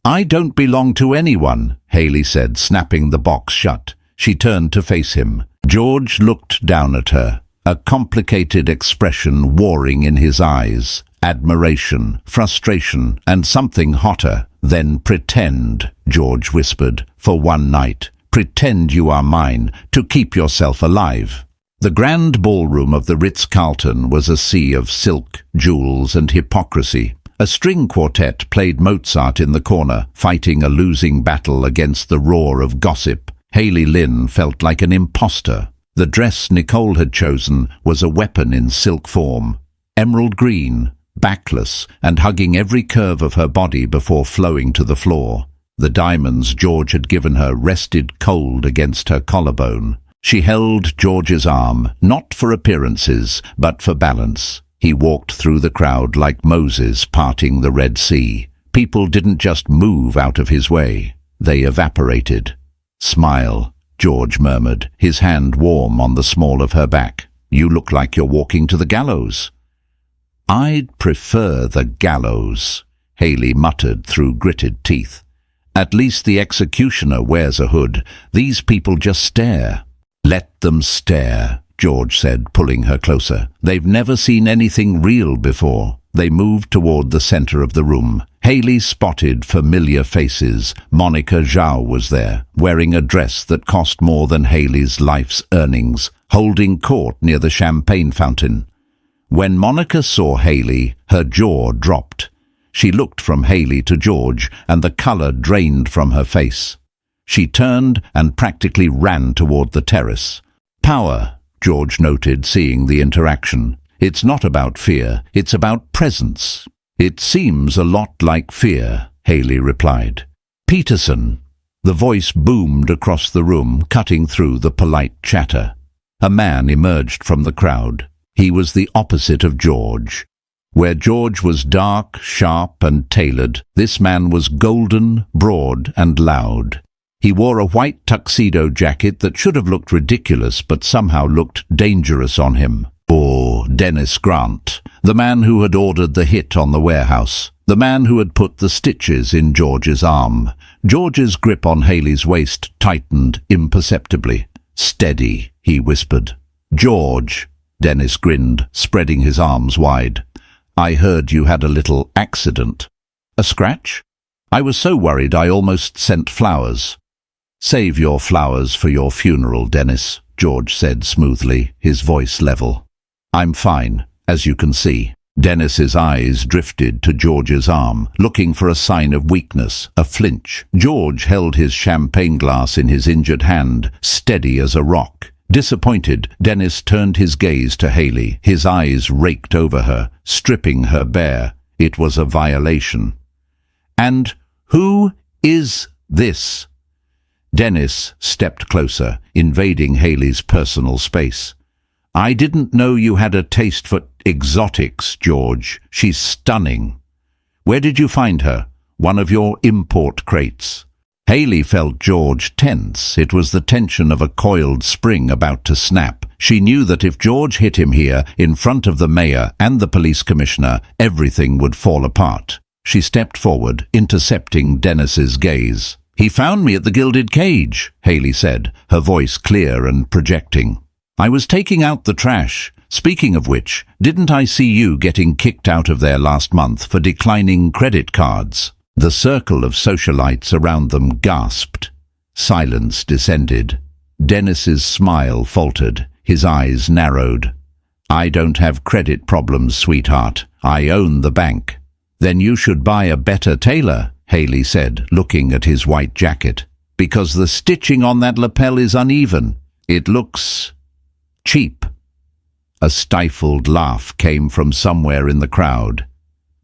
"I don't belong to anyone," Haley said, snapping the box shut. She turned to face him. George looked down at her, a complicated expression warring in his eyes. Admiration, frustration, and something hotter. "Then pretend," George whispered, "for one night. Pretend you are mine to keep yourself alive." The grand ballroom of the Ritz-Carlton was a sea of silk, jewels, and hypocrisy. A string quartet played Mozart in the corner, fighting a losing battle against the roar of gossip. Hayley Lynn felt like an imposter. The dress Nicole had chosen was a weapon in silk form, emerald green, backless, and hugging every curve of her body before flowing to the floor. The diamonds George had given her rested cold against her collarbone. She held George's arm, not for appearances, but for balance. He walked through the crowd like Moses parting the Red Sea. People didn't just move out of his way. They evaporated. "Smile," George murmured, his hand warm on the small of her back. "You look like you're walking to the gallows." "I'd prefer the gallows," Hayley muttered through gritted teeth. "At least the executioner wears a hood. These people just stare." "Let them stare," George said, pulling her closer. "They've never seen anything real before." They moved toward the center of the room. Hayley spotted familiar faces. Monica Zhao was there, wearing a dress that cost more than Hayley's life's earnings, holding court near the champagne fountain. When Monica saw Hayley, her jaw dropped. She looked from Hayley to George, and the color drained from her face. She turned and practically ran toward the terrace. "Power," George noted, seeing the interaction. "It's not about fear, it's about presence." "It seems a lot like fear," Hayley replied. "Peterson." The voice boomed across the room, cutting through the polite chatter. A man emerged from the crowd. He was the opposite of George. Where George was dark, sharp, and tailored, this man was golden, broad, and loud. He wore a white tuxedo jacket that should have looked ridiculous but somehow looked dangerous on him. Or Dennis Grant, the man who had ordered the hit on the warehouse, the man who had put the stitches in George's arm. George's grip on Hayley's waist tightened imperceptibly. "Steady," he whispered. "George," Dennis grinned, spreading his arms wide. "I heard you had a little accident." "A scratch? I was so worried I almost sent flowers." "Save your flowers for your funeral, Dennis," George said smoothly, his voice level. "I'm fine, as you can see." Dennis's eyes drifted to George's arm, looking for a sign of weakness, a flinch. George held his champagne glass in his injured hand, steady as a rock. Disappointed, Dennis turned his gaze to Hayley. His eyes raked over her, stripping her bare. It was a violation. "And who is this?" Dennis stepped closer, invading Hayley's personal space. "I didn't know you had a taste for exotics, George. She's stunning." "Where did you find her?" "One of your import crates." Hayley felt George tense. It was the tension of a coiled spring about to snap. She knew that if George hit him here, in front of the mayor and the police commissioner, everything would fall apart. She stepped forward, intercepting Dennis's gaze. "He found me at the Gilded Cage," Hayley said, her voice clear and projecting. "I was taking out the trash. Speaking of which, didn't I see you getting kicked out of there last month for declining credit cards?" The circle of socialites around them gasped. Silence descended. Dennis's smile faltered. His eyes narrowed. "I don't have credit problems, sweetheart. I own the bank." "Then you should buy a better tailor," Hayley said, looking at his white jacket. "Because the stitching on that lapel is uneven. It looks cheap." A stifled laugh came from somewhere in the crowd.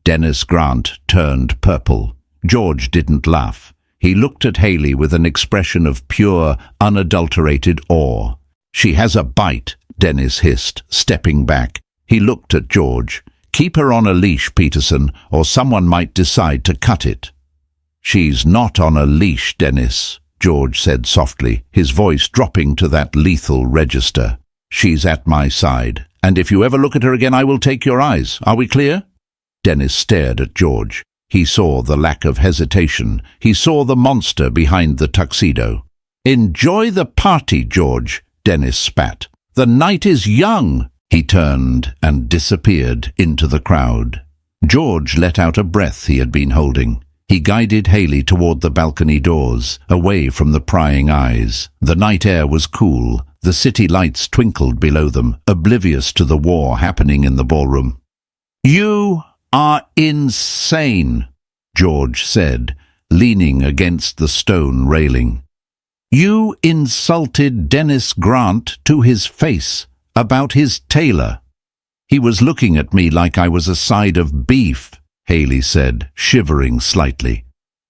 Dennis Grant turned purple. George didn't laugh. He looked at Hayley with an expression of pure, unadulterated awe. "She has a bite," Dennis hissed, stepping back. He looked at George. "Keep her on a leash, Peterson, or someone might decide to cut it." "She's not on a leash, Dennis," George said softly, his voice dropping to that lethal register. "She's at my side, and if you ever look at her again I will take your eyes. Are we clear?" Dennis stared at George. He saw the lack of hesitation. He saw the monster behind the tuxedo. "Enjoy the party, George," Dennis spat. "The night is young." He turned and disappeared into the crowd. George let out a breath he had been holding. He guided Haley toward the balcony doors, away from the prying eyes. The night air was cool. The city lights twinkled below them, oblivious to the war happening in the ballroom. "You are insane," George said, leaning against the stone railing. "You insulted Dennis Grant to his face about his tailor." "He was looking at me like I was a side of beef," Haley said, shivering slightly.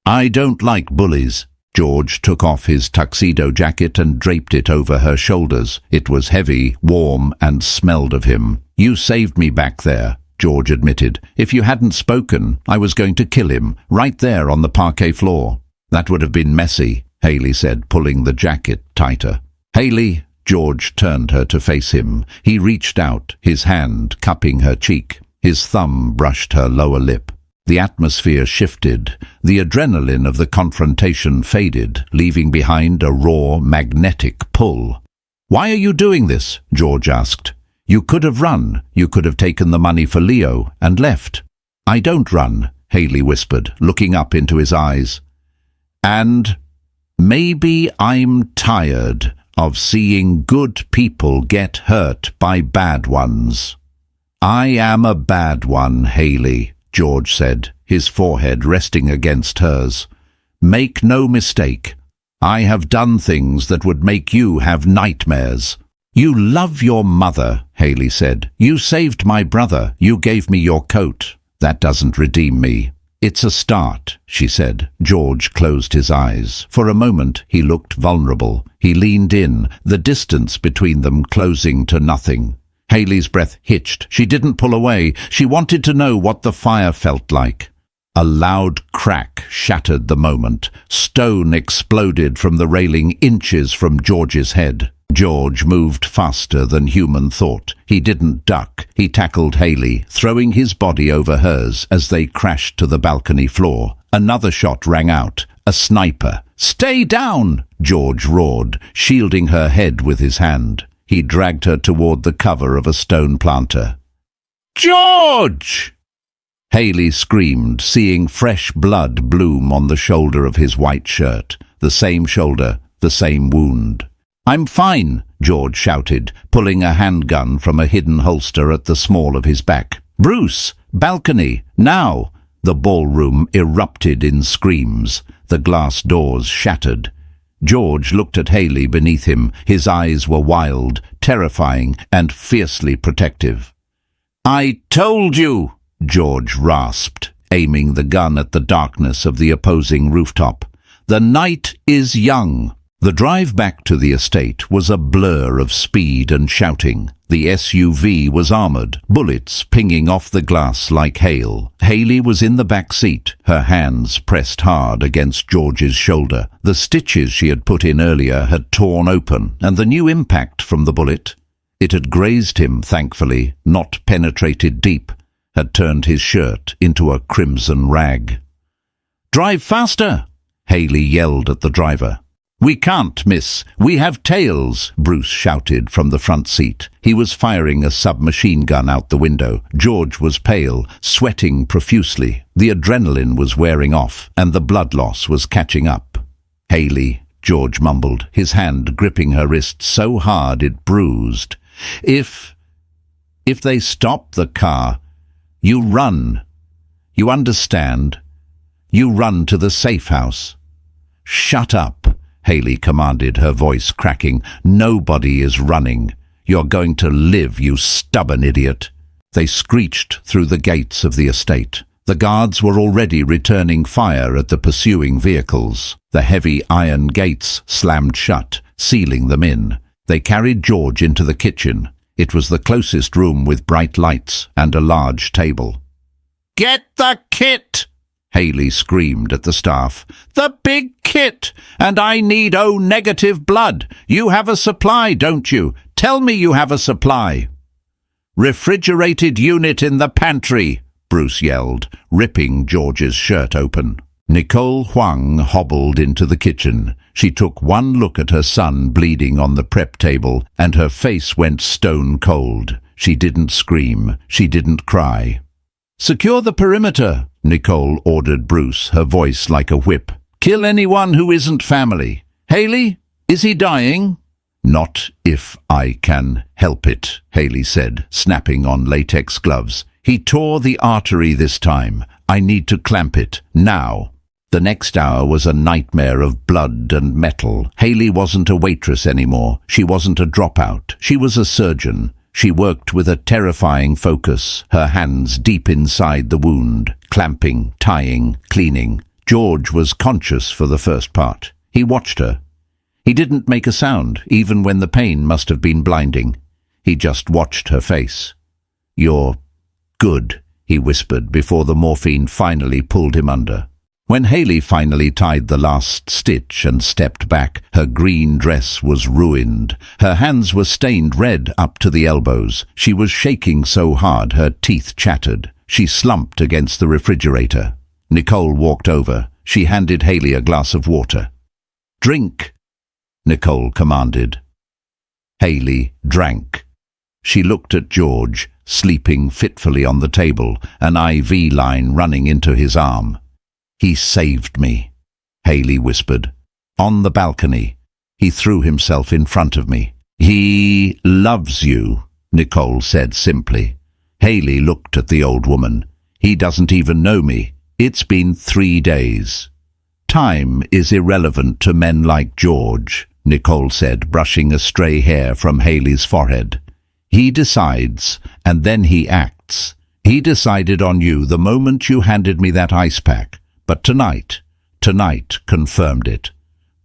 "I don't like bullies." George took off his tuxedo jacket and draped it over her shoulders. It was heavy, warm, and smelled of him. "You saved me back there," George admitted. "If you hadn't spoken, I was going to kill him, right there on the parquet floor." "That would have been messy," Haley said, pulling the jacket tighter. "Haley," George turned her to face him. He reached out, his hand cupping her cheek. His thumb brushed her lower lip. The atmosphere shifted. The adrenaline of the confrontation faded, leaving behind a raw, magnetic pull. "Why are you doing this?" George asked. "You could have run. You could have taken the money for Leo and left." "I don't run," Haley whispered, looking up into his eyes. "And maybe I'm tired of seeing good people get hurt by bad ones." "I am a bad one, Haley," George said, his forehead resting against hers. "Make no mistake. I have done things that would make you have nightmares." "You love your mother," Haley said. "You saved my brother. You gave me your coat. That doesn't redeem me." "It's a start," she said. George closed his eyes. For a moment he looked vulnerable. He leaned in, the distance between them closing to nothing. Haley's breath hitched. She didn't pull away. She wanted to know what the fire felt like. A loud crack shattered the moment. Stone exploded from the railing inches from George's head. George moved faster than human thought. He didn't duck. He tackled Haley, throwing his body over hers as they crashed to the balcony floor. Another shot rang out. A sniper. "Stay down!" George roared, shielding her head with his hand. He dragged her toward the cover of a stone planter. "George!" Haley screamed, seeing fresh blood bloom on the shoulder of his white shirt. The same shoulder, the same wound. "I'm fine," George shouted, pulling a handgun from a hidden holster at the small of his back. "Bruce! Balcony! Now!" The ballroom erupted in screams. The glass doors shattered. George looked at Haley beneath him. His eyes were wild, terrifying, and fiercely protective. "I told you!" George rasped, aiming the gun at the darkness of the opposing rooftop. "The night is young." The drive back to the estate was a blur of speed and shouting. The SUV was armored, bullets pinging off the glass like hail. Haley was in the back seat, her hands pressed hard against George's shoulder. The stitches she had put in earlier had torn open, and the new impact from the bullet, it had grazed him, thankfully, not penetrated deep, had turned his shirt into a crimson rag. "Drive faster!" Haley yelled at the driver. "We can't, miss. We have tails," Bruce shouted from the front seat. He was firing a submachine gun out the window. George was pale, sweating profusely. The adrenaline was wearing off, and the blood loss was catching up. "Haley," George mumbled, his hand gripping her wrist so hard it bruised. If they stop the car, you run. You understand? You run to the safe house." "Shut up," Haley commanded, her voice cracking. "Nobody is running. You're going to live, you stubborn idiot." They screeched through the gates of the estate. The guards were already returning fire at the pursuing vehicles. The heavy iron gates slammed shut, sealing them in. They carried George into the kitchen. It was the closest room with bright lights and a large table. "Get the kit!" Haley screamed at the staff. "The big kit! And I need O-negative blood. You have a supply, don't you? Tell me you have a supply." "Refrigerated unit in the pantry," Bruce yelled, ripping George's shirt open. Nicole Huang hobbled into the kitchen. She took one look at her son bleeding on the prep table, and her face went stone cold. She didn't scream. She didn't cry. "Secure the perimeter," Nicole ordered Bruce, her voice like a whip. "Kill anyone who isn't family. Haley, is he dying?" "Not if I can help it," Haley said, snapping on latex gloves. "He tore the artery this time. I need to clamp it, now." The next hour was a nightmare of blood and metal. Haley wasn't a waitress anymore. She wasn't a dropout. She was a surgeon. She worked with a terrifying focus, her hands deep inside the wound, clamping, tying, cleaning. George was conscious for the first part. He watched her. He didn't make a sound, even when the pain must have been blinding. He just watched her face. "You're good," he whispered before the morphine finally pulled him under. When Haley finally tied the last stitch and stepped back, her green dress was ruined. Her hands were stained red up to the elbows. She was shaking so hard her teeth chattered. She slumped against the refrigerator. Nicole walked over. She handed Haley a glass of water. "Drink," Nicole commanded. Haley drank. She looked at George, sleeping fitfully on the table, an IV line running into his arm. "He saved me," Haley whispered. "On the balcony. He threw himself in front of me." "He loves you," Nicole said simply. Haley looked at the old woman. "He doesn't even know me. It's been 3 days." "Time is irrelevant to men like George," Nicole said, brushing a stray hair from Haley's forehead. "He decides, and then he acts. He decided on you the moment you handed me that ice pack. But tonight confirmed it."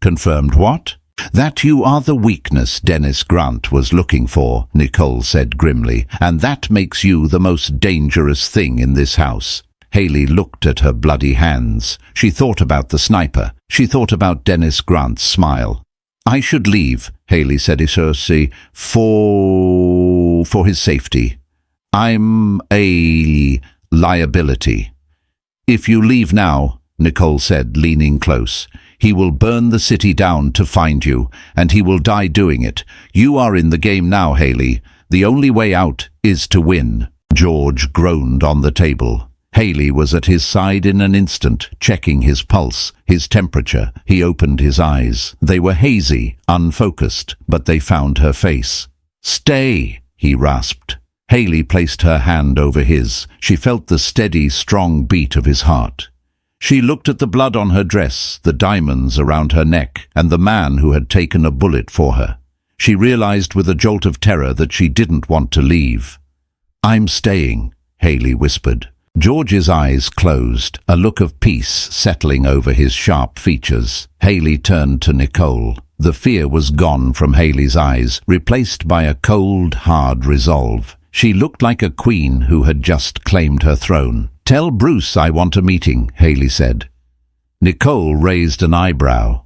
"Confirmed what?" "That you are the weakness Dennis Grant was looking for," Nicole said grimly, "and that makes you the most dangerous thing in this house." Haley looked at her bloody hands. She thought about the sniper. She thought about Dennis Grant's smile. "I should leave," Haley said essentially, for his safety. "I'm a liability." "If you leave now," Nicole said, leaning close, "he will burn the city down to find you, and he will die doing it. You are in the game now, Haley. The only way out is to win." George groaned on the table. Haley was at his side in an instant, checking his pulse, his temperature. He opened his eyes. They were hazy, unfocused, but they found her face. "Stay," he rasped. Haley placed her hand over his. She felt the steady, strong beat of his heart. She looked at the blood on her dress, the diamonds around her neck, and the man who had taken a bullet for her. She realized with a jolt of terror that she didn't want to leave. "I'm staying," Haley whispered. George's eyes closed, a look of peace settling over his sharp features. Haley turned to Nicole. The fear was gone from Haley's eyes, replaced by a cold, hard resolve. She looked like a queen who had just claimed her throne. "Tell Bruce I want a meeting," Haley said. Nicole raised an eyebrow.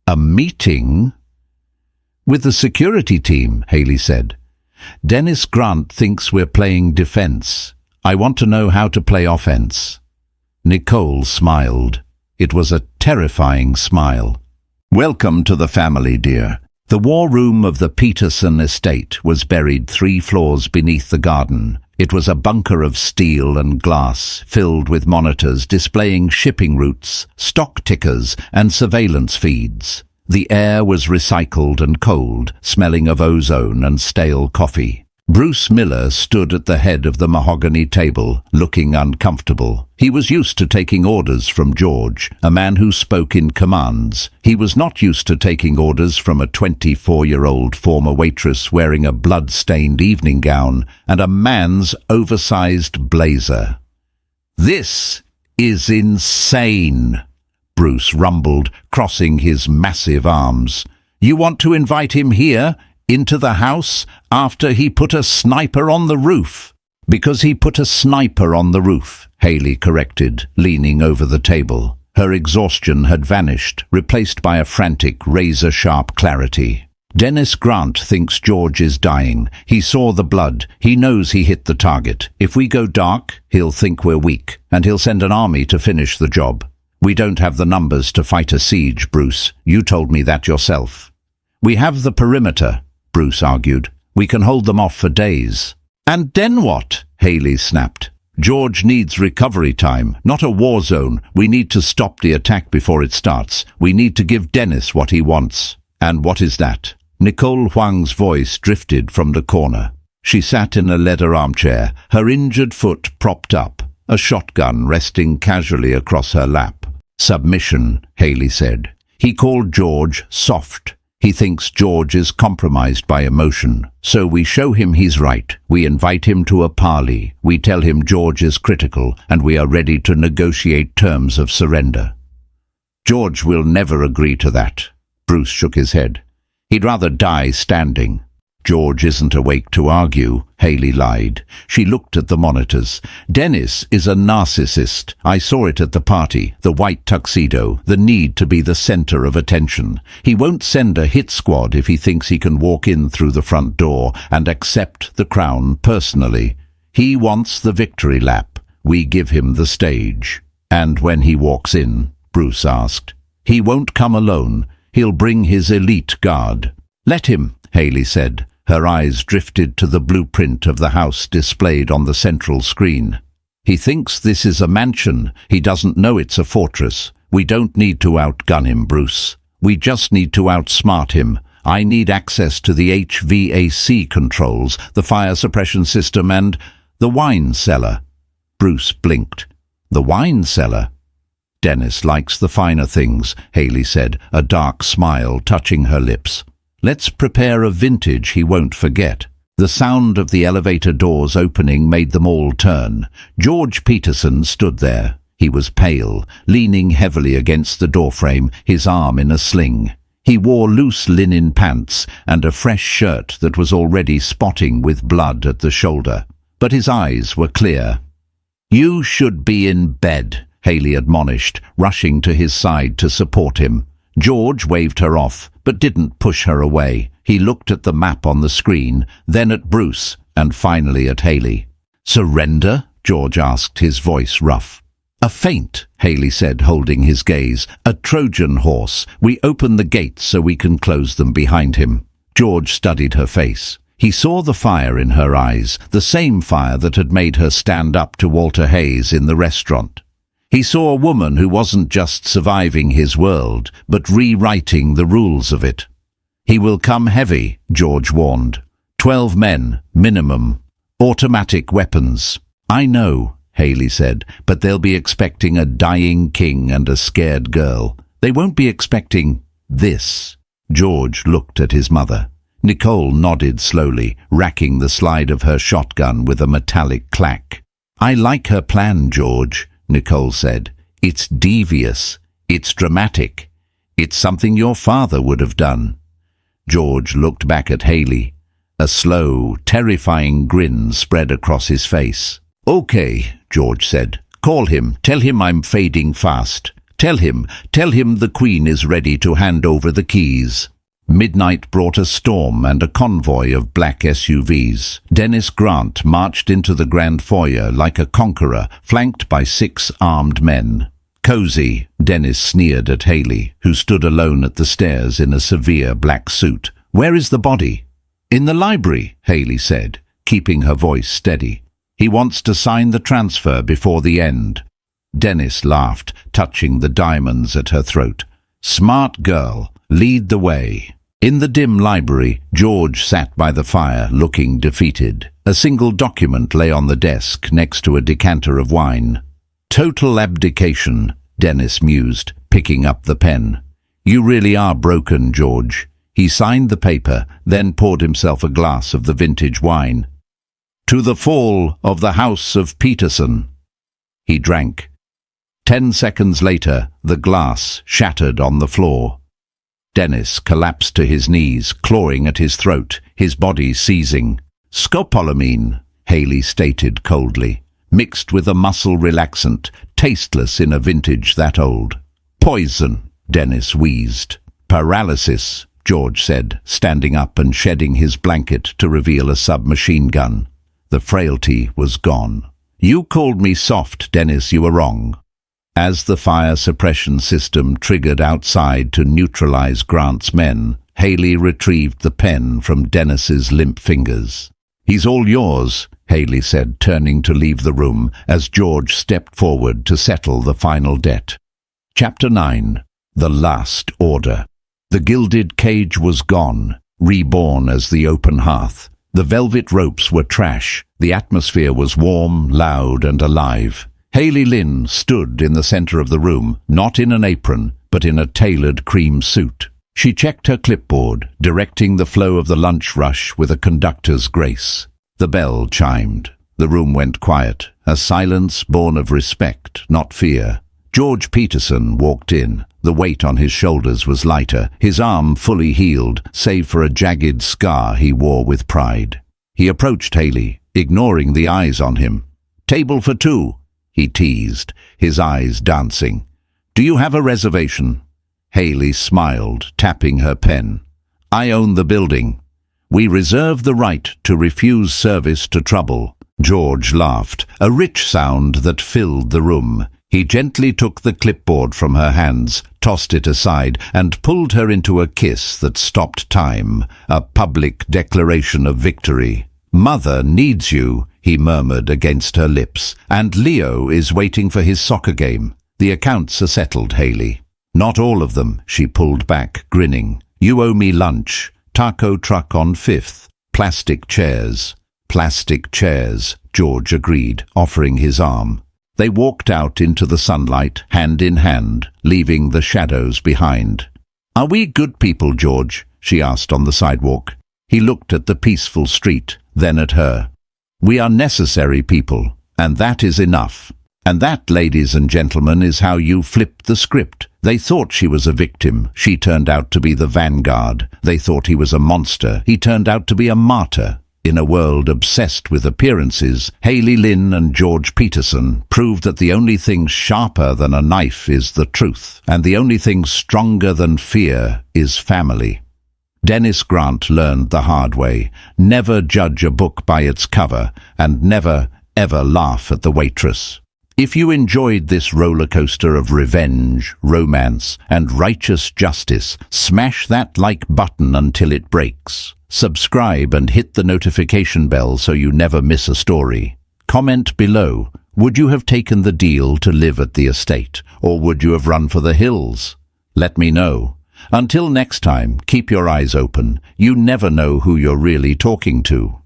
"A meeting?" "With the security team," Haley said. "Dennis Grant thinks we're playing defense. I want to know how to play offense." Nicole smiled. It was a terrifying smile. "Welcome to the family, dear." The war room of the Peterson estate was buried 3 floors beneath the garden. It was a bunker of steel and glass, filled with monitors displaying shipping routes, stock tickers, and surveillance feeds. The air was recycled and cold, smelling of ozone and stale coffee. Bruce Miller stood at the head of the mahogany table, looking uncomfortable. He was used to taking orders from George, a man who spoke in commands. He was not used to taking orders from a 24-year-old former waitress wearing a blood-stained evening gown and a man's oversized blazer. "This is insane," Bruce rumbled, crossing his massive arms. "You want to invite him here? Into the house after he put a sniper on the roof?" "Because he put a sniper on the roof," Haley corrected, leaning over the table. Her exhaustion had vanished, replaced by a frantic, razor-sharp clarity. "Dennis Grant thinks George is dying. He saw the blood. He knows he hit the target. If we go dark, he'll think we're weak, and he'll send an army to finish the job. We don't have the numbers to fight a siege, Bruce. You told me that yourself." "We have the perimeter," Bruce argued. "We can hold them off for days." "And then what?" Haley snapped. George needs recovery time, not a war zone. We need to stop the attack before it starts. We need to give Dennis what he wants. And what is that? Nicole Huang's voice drifted from the corner. She sat in a leather armchair, her injured foot propped up, a shotgun resting casually across her lap. Submission, Haley said. He called George soft. He thinks George is compromised by emotion. So we show him he's right. We invite him to a parley. We tell him George is critical and we are ready to negotiate terms of surrender. George will never agree to that. Bruce shook his head. He'd rather die standing. George isn't awake to argue, Haley lied. She looked at the monitors. Dennis is a narcissist. I saw it at the party, the white tuxedo, the need to be the center of attention. He won't send a hit squad if he thinks he can walk in through the front door and accept the crown personally. He wants the victory lap. We give him the stage. And when he walks in, Bruce asked, he won't come alone. He'll bring his elite guard. Let him, Haley said. Her eyes drifted to the blueprint of the house displayed on the central screen. He thinks this is a mansion. He doesn't know it's a fortress. We don't need to outgun him, Bruce. We just need to outsmart him. I need access to the HVAC controls, the fire suppression system, and the wine cellar. Bruce blinked. The wine cellar? Dennis likes the finer things, Haley said, a dark smile touching her lips. Let's prepare a vintage he won't forget. The sound of the elevator doors opening made them all turn. George Peterson stood there. He was pale, leaning heavily against the doorframe, his arm in a sling. He wore loose linen pants and a fresh shirt that was already spotting with blood at the shoulder. But his eyes were clear. You should be in bed, Haley admonished, rushing to his side to support him. George waved her off, but didn't push her away. He looked at the map on the screen, then at Bruce, and finally at Haley. Surrender? George asked, his voice rough. A feint, Haley said, holding his gaze. A Trojan horse. We open the gates so we can close them behind him. George studied her face. He saw the fire in her eyes, the same fire that had made her stand up to Walter Hayes in the restaurant. He saw a woman who wasn't just surviving his world, but rewriting the rules of it. He will come heavy, George warned. 12 men, minimum. Automatic weapons. I know, Haley said, but they'll be expecting a dying king and a scared girl. They won't be expecting this. George looked at his mother. Nicole nodded slowly, racking the slide of her shotgun with a metallic clack. I like her plan, George, Nicole said. It's devious. It's dramatic. It's something your father would have done. George looked back at Haley. A slow, terrifying grin spread across his face. Okay, George said. Call him. Tell him I'm fading fast. Tell him the Queen is ready to hand over the keys. Midnight brought a storm and a convoy of black SUVs. Dennis Grant marched into the grand foyer like a conqueror, flanked by 6 armed men. Cozy, Dennis sneered at Haley, who stood alone at the stairs in a severe black suit. Where is the body? In the library, Haley said, keeping her voice steady. He wants to sign the transfer before the end. Dennis laughed, touching the diamonds at her throat. Smart girl, lead the way. In the dim library, George sat by the fire, looking defeated. A single document lay on the desk next to a decanter of wine. Total abdication, Dennis mused, picking up the pen. You really are broken, George. He signed the paper, then poured himself a glass of the vintage wine. To the fall of the House of Peterson. He drank. 10 seconds later, the glass shattered on the floor. Dennis collapsed to his knees, clawing at his throat, his body seizing. Scopolamine, Haley stated coldly, mixed with a muscle relaxant, tasteless in a vintage that old. Poison, Dennis wheezed. Paralysis, George said, standing up and shedding his blanket to reveal a submachine gun. The frailty was gone. You called me soft, Dennis, you were wrong. As the fire suppression system triggered outside to neutralize Grant's men, Haley retrieved the pen from Dennis's limp fingers. "He's all yours," Haley said, turning to leave the room as George stepped forward to settle the final debt. Chapter 9. The Last Order. The gilded cage was gone, reborn as the open hearth. The velvet ropes were trash. The atmosphere was warm, loud, and alive. Haley Lynn stood in the center of the room, not in an apron, but in a tailored cream suit. She checked her clipboard, directing the flow of the lunch rush with a conductor's grace. The bell chimed. The room went quiet, a silence born of respect, not fear. George Peterson walked in. The weight on his shoulders was lighter, his arm fully healed, save for a jagged scar he wore with pride. He approached Haley, ignoring the eyes on him. "Table for two," he teased, his eyes dancing. "Do you have a reservation?" Haley smiled, tapping her pen. "I own the building. We reserve the right to refuse service to trouble." George laughed, a rich sound that filled the room. He gently took the clipboard from her hands, tossed it aside, and pulled her into a kiss that stopped time, a public declaration of victory. "Mother needs you," he murmured against her lips, "and Leo is waiting for his soccer game. The accounts are settled, Haley." "Not all of them," she pulled back, grinning. "You owe me lunch. Taco truck on 5th. Plastic chairs." "Plastic chairs," George agreed, offering his arm. They walked out into the sunlight, hand in hand, leaving the shadows behind. "Are we good people, George?" she asked on the sidewalk. He looked at the peaceful street, then at her. "We are necessary people, and that is enough. And that, ladies and gentlemen, is how you flipped the script. They thought she was a victim. She turned out to be the vanguard. They thought he was a monster. He turned out to be a martyr. In a world obsessed with appearances, Haley Lynn and George Peterson proved that the only thing sharper than a knife is the truth, and the only thing stronger than fear is family. Dennis Grant learned the hard way: never judge a book by its cover, and never, ever laugh at the waitress. If you enjoyed this roller coaster of revenge, romance, and righteous justice, smash that like button until it breaks. Subscribe and hit the notification bell so you never miss a story. Comment below, would you have taken the deal to live at the estate, or would you have run for the hills? Let me know. Until next time, keep your eyes open. You never know who you're really talking to.